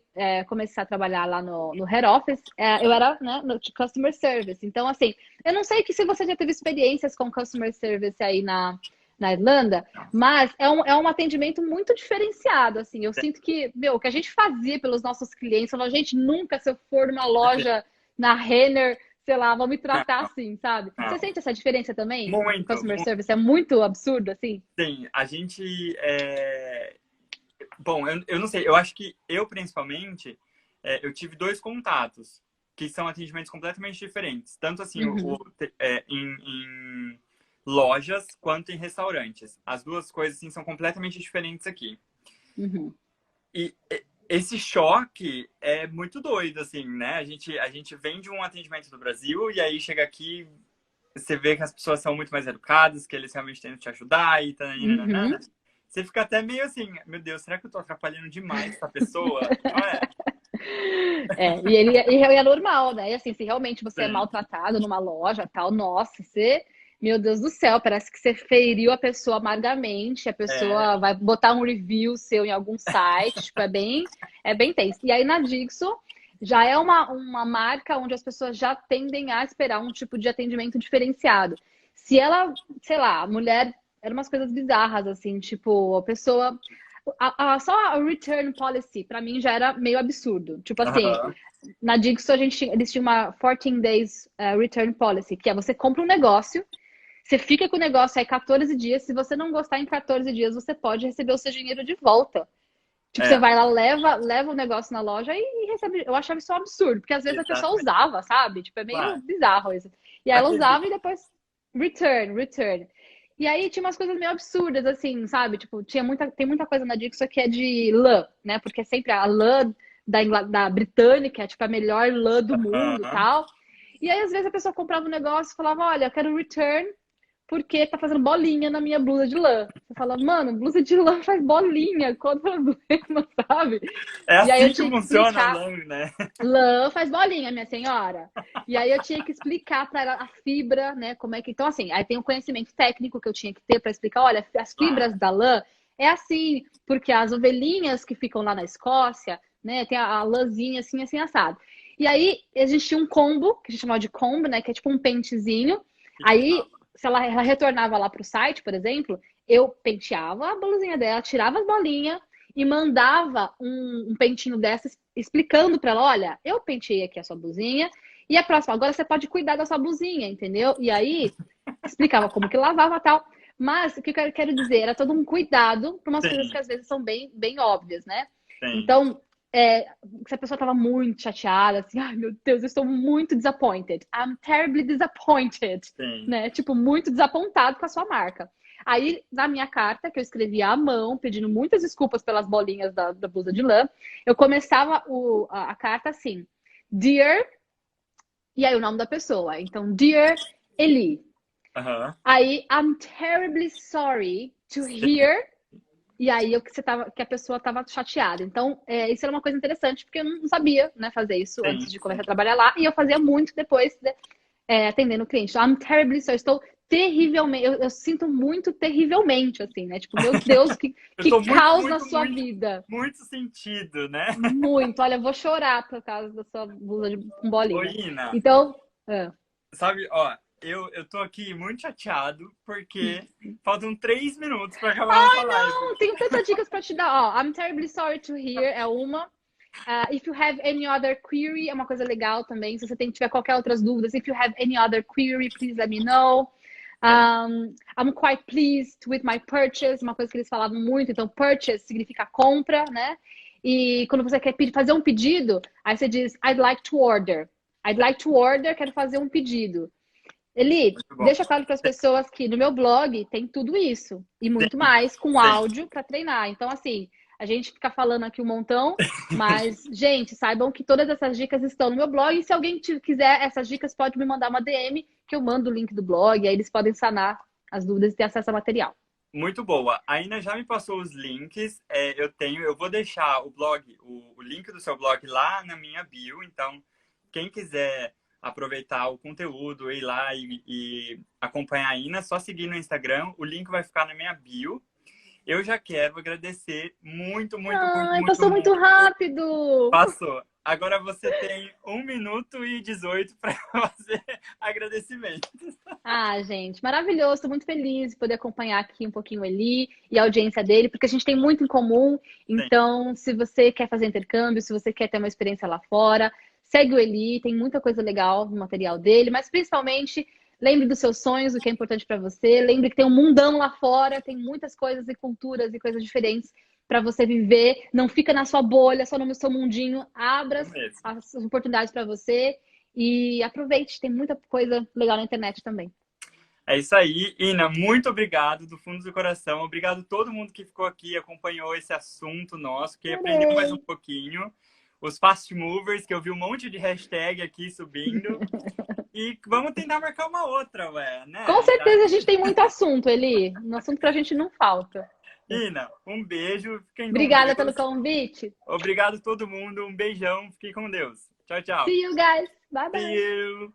[SPEAKER 1] começar a trabalhar lá no Head Office, eu era, né, no de Customer Service. Então, assim, eu não sei que se você já teve experiências com Customer Service aí na Irlanda, mas é um atendimento muito diferenciado, assim. Eu sinto que, meu, o que a gente fazia pelos nossos clientes, a gente nunca, se eu for numa loja na Renner, sei lá, vão me tratar
[SPEAKER 2] Não,
[SPEAKER 1] assim, sabe? Você
[SPEAKER 2] não.
[SPEAKER 1] sente essa diferença também no
[SPEAKER 2] Muito,
[SPEAKER 1] customer
[SPEAKER 2] muito.
[SPEAKER 1] service? É muito absurdo, assim?
[SPEAKER 2] Sim, a gente. Bom, eu não sei, eu acho que eu, principalmente, eu tive dois contatos, que são atendimentos completamente diferentes. Tanto assim,
[SPEAKER 1] Uhum,
[SPEAKER 2] em lojas quanto em restaurantes. As duas coisas, assim, são completamente diferentes aqui.
[SPEAKER 1] uhum.
[SPEAKER 2] Esse choque é muito doido, assim, né? A gente vem de um atendimento do Brasil e aí chega aqui, você vê que as pessoas são muito mais educadas, que eles realmente tentam te ajudar e tá,
[SPEAKER 1] Uhum.
[SPEAKER 2] você fica até meio assim, meu Deus, será que eu tô atrapalhando demais essa pessoa? Não é?
[SPEAKER 1] E é normal, né? E assim, se realmente você é
[SPEAKER 2] Sim.
[SPEAKER 1] maltratado numa loja, tal, nossa, meu Deus do céu, parece que você feriu a pessoa amargamente, a
[SPEAKER 2] É,
[SPEAKER 1] pessoa vai botar um review seu em algum site, tipo, é bem tenso. E aí na Dixo já é uma marca onde as pessoas já tendem a esperar um tipo de atendimento diferenciado. Se ela, sei lá, a mulher, eram umas coisas bizarras, assim, tipo, a pessoa só a return policy, pra mim, já era meio absurdo. Tipo assim,
[SPEAKER 2] aham,
[SPEAKER 1] na Dixo eles tinham uma 14 days return policy, que é você compra um negócio, você fica com o negócio aí 14 dias, se você não gostar em 14 dias, você pode receber o seu dinheiro de volta. Tipo, você
[SPEAKER 2] é,
[SPEAKER 1] vai lá, leva o negócio na loja e recebe. Eu achava isso um absurdo, porque às vezes a pessoa
[SPEAKER 2] exatamente.
[SPEAKER 1] usava, sabe? Tipo, é meio
[SPEAKER 2] Claro.
[SPEAKER 1] bizarro isso. E aí ela usava
[SPEAKER 2] Acredito.
[SPEAKER 1] e depois return. E aí tinha umas coisas meio absurdas, assim, sabe? Tipo, tem muita coisa na Dixon que é de lã, né? Porque sempre a lã da britânica é tipo a melhor lã do mundo,
[SPEAKER 2] Aham,
[SPEAKER 1] tal. E aí às vezes a pessoa comprava um negócio e falava, olha, eu quero return, porque tá fazendo bolinha na minha blusa de lã. Você fala, mano, blusa de lã faz bolinha, qual o problema, sabe?
[SPEAKER 2] É
[SPEAKER 1] E aí eu
[SPEAKER 2] assim que
[SPEAKER 1] tinha que
[SPEAKER 2] funciona a
[SPEAKER 1] explicar,
[SPEAKER 2] lã, né?
[SPEAKER 1] lã faz bolinha, minha senhora. E aí eu tinha que explicar para ela a fibra, né, como é que... Então, assim, aí tem um conhecimento técnico que eu tinha que ter para explicar, olha, as fibras
[SPEAKER 2] Claro.
[SPEAKER 1] da lã é assim, porque as ovelhinhas que ficam lá na Escócia, né, tem a lãzinha assim, assim, assado. E aí existia um combo, que a gente chamava de combo, né, que é tipo um pentezinho.
[SPEAKER 2] Que
[SPEAKER 1] Aí,
[SPEAKER 2] legal.
[SPEAKER 1] se ela retornava lá pro site, por exemplo, eu penteava a blusinha dela, tirava as bolinhas, e mandava um pentinho dessas explicando para ela, olha, eu penteei aqui a sua blusinha e a próxima, agora você pode cuidar da sua blusinha, entendeu? E aí explicava como que lavava tal. Mas o que eu quero dizer, era todo um cuidado para umas coisas que
[SPEAKER 2] Sim,
[SPEAKER 1] às vezes são bem, bem óbvias, né?
[SPEAKER 2] sim,
[SPEAKER 1] Então, se a pessoa estava muito chateada, assim, ai meu Deus, eu estou muito disappointed. I'm terribly disappointed,
[SPEAKER 2] sim.
[SPEAKER 1] né? Tipo, muito desapontado com a sua marca. Aí, na minha carta, que eu escrevia à mão, pedindo muitas desculpas pelas bolinhas da blusa de lã, eu começava a carta assim: Dear, e aí o nome da pessoa. Então, Dear Eli.
[SPEAKER 2] Aham.
[SPEAKER 1] Aí, I'm terribly sorry to hear. E aí que a pessoa estava chateada. Então, isso era uma coisa interessante, porque eu não sabia, né, fazer isso
[SPEAKER 2] Sim,
[SPEAKER 1] antes de começar a
[SPEAKER 2] sim.
[SPEAKER 1] trabalhar lá. E eu fazia muito depois, né, atendendo o cliente. I'm terribly sorry. Estou terrivelmente. Eu sinto muito terrivelmente, assim, né? Tipo, meu Deus,
[SPEAKER 2] Eu
[SPEAKER 1] que
[SPEAKER 2] tô muito,
[SPEAKER 1] caos na
[SPEAKER 2] muito,
[SPEAKER 1] sua
[SPEAKER 2] muito,
[SPEAKER 1] vida.
[SPEAKER 2] muito sentido, né?
[SPEAKER 1] Muito. Olha, eu vou chorar por causa da sua blusa com
[SPEAKER 2] Ô,
[SPEAKER 1] bolinha.
[SPEAKER 2] Ina,
[SPEAKER 1] Então,
[SPEAKER 2] sabe, ó, eu tô aqui muito chateado porque faltam 3 minutos pra acabar a nossa live.
[SPEAKER 1] não, tenho tantas dicas para te dar. Ó, I'm terribly sorry to hear é uma. If you have any other query, é uma coisa legal também. Se você tiver qualquer outras dúvidas, if you have any other query, please let me know.
[SPEAKER 2] Sim,
[SPEAKER 1] I'm quite pleased with my purchase, uma coisa que eles falavam muito. Então, purchase significa compra, né? E quando você quer fazer um pedido, aí você diz, I'd like to order. I'd like to order, quero fazer um pedido. Eli,
[SPEAKER 2] muito bom.
[SPEAKER 1] deixa claro para as pessoas que no meu blog tem tudo isso e muito
[SPEAKER 2] Sim,
[SPEAKER 1] mais com
[SPEAKER 2] sim.
[SPEAKER 1] áudio para treinar. Então, assim, a gente fica falando aqui um montão, mas, gente, saibam que todas essas dicas estão no meu blog. E se alguém quiser essas dicas, pode me mandar uma DM, que eu mando o link do blog, aí eles podem sanar as dúvidas e ter acesso ao material.
[SPEAKER 2] Muito boa. A Ina já me passou os links. Eu vou deixar o blog, o link do seu blog lá na minha bio. Então, quem quiser aproveitar o conteúdo, ir lá e acompanhar a Ina, é só seguir no Instagram. O link vai ficar na minha bio. Eu já quero agradecer muito, muito, muito,
[SPEAKER 1] Ai,
[SPEAKER 2] muito,
[SPEAKER 1] passou muito
[SPEAKER 2] muito.
[SPEAKER 1] rápido!
[SPEAKER 2] Passou. Agora você tem 1 minuto e 18 para fazer agradecimento.
[SPEAKER 1] Ah, gente, maravilhoso. Estou muito feliz de poder acompanhar aqui um pouquinho o Eli e a audiência dele, porque a gente tem muito em comum.
[SPEAKER 2] Sim,
[SPEAKER 1] Então, se você quer fazer intercâmbio, se você quer ter uma experiência lá fora, segue o Eli, tem muita coisa legal no material dele, mas principalmente lembre dos seus sonhos, o que é importante para você. Lembre que tem um mundão lá fora, tem muitas coisas e culturas e coisas diferentes para você viver. Não fica na sua bolha, só no seu mundinho. Abra
[SPEAKER 2] isso mesmo.
[SPEAKER 1] as oportunidades para você. E aproveite, tem muita coisa legal na internet também.
[SPEAKER 2] É isso aí. Ina, muito obrigado do fundo do coração. Obrigado a todo mundo que ficou aqui, acompanhou esse assunto nosso, que aprendeu mais um
[SPEAKER 1] Adorei.
[SPEAKER 2] pouquinho. Os fast movers, que eu vi um monte de hashtag aqui subindo. E vamos tentar marcar uma outra, ué,
[SPEAKER 1] Com
[SPEAKER 2] né?
[SPEAKER 1] certeza a gente tem muito assunto, Eli. Um assunto pra gente não falta.
[SPEAKER 2] Ina, um beijo, fiquem com
[SPEAKER 1] Obrigada pelo
[SPEAKER 2] Deus.
[SPEAKER 1] convite.
[SPEAKER 2] Obrigado a todo mundo, um beijão, fiquem com Deus. Tchau, tchau.
[SPEAKER 1] See you guys. Bye
[SPEAKER 2] See
[SPEAKER 1] bye.
[SPEAKER 2] you.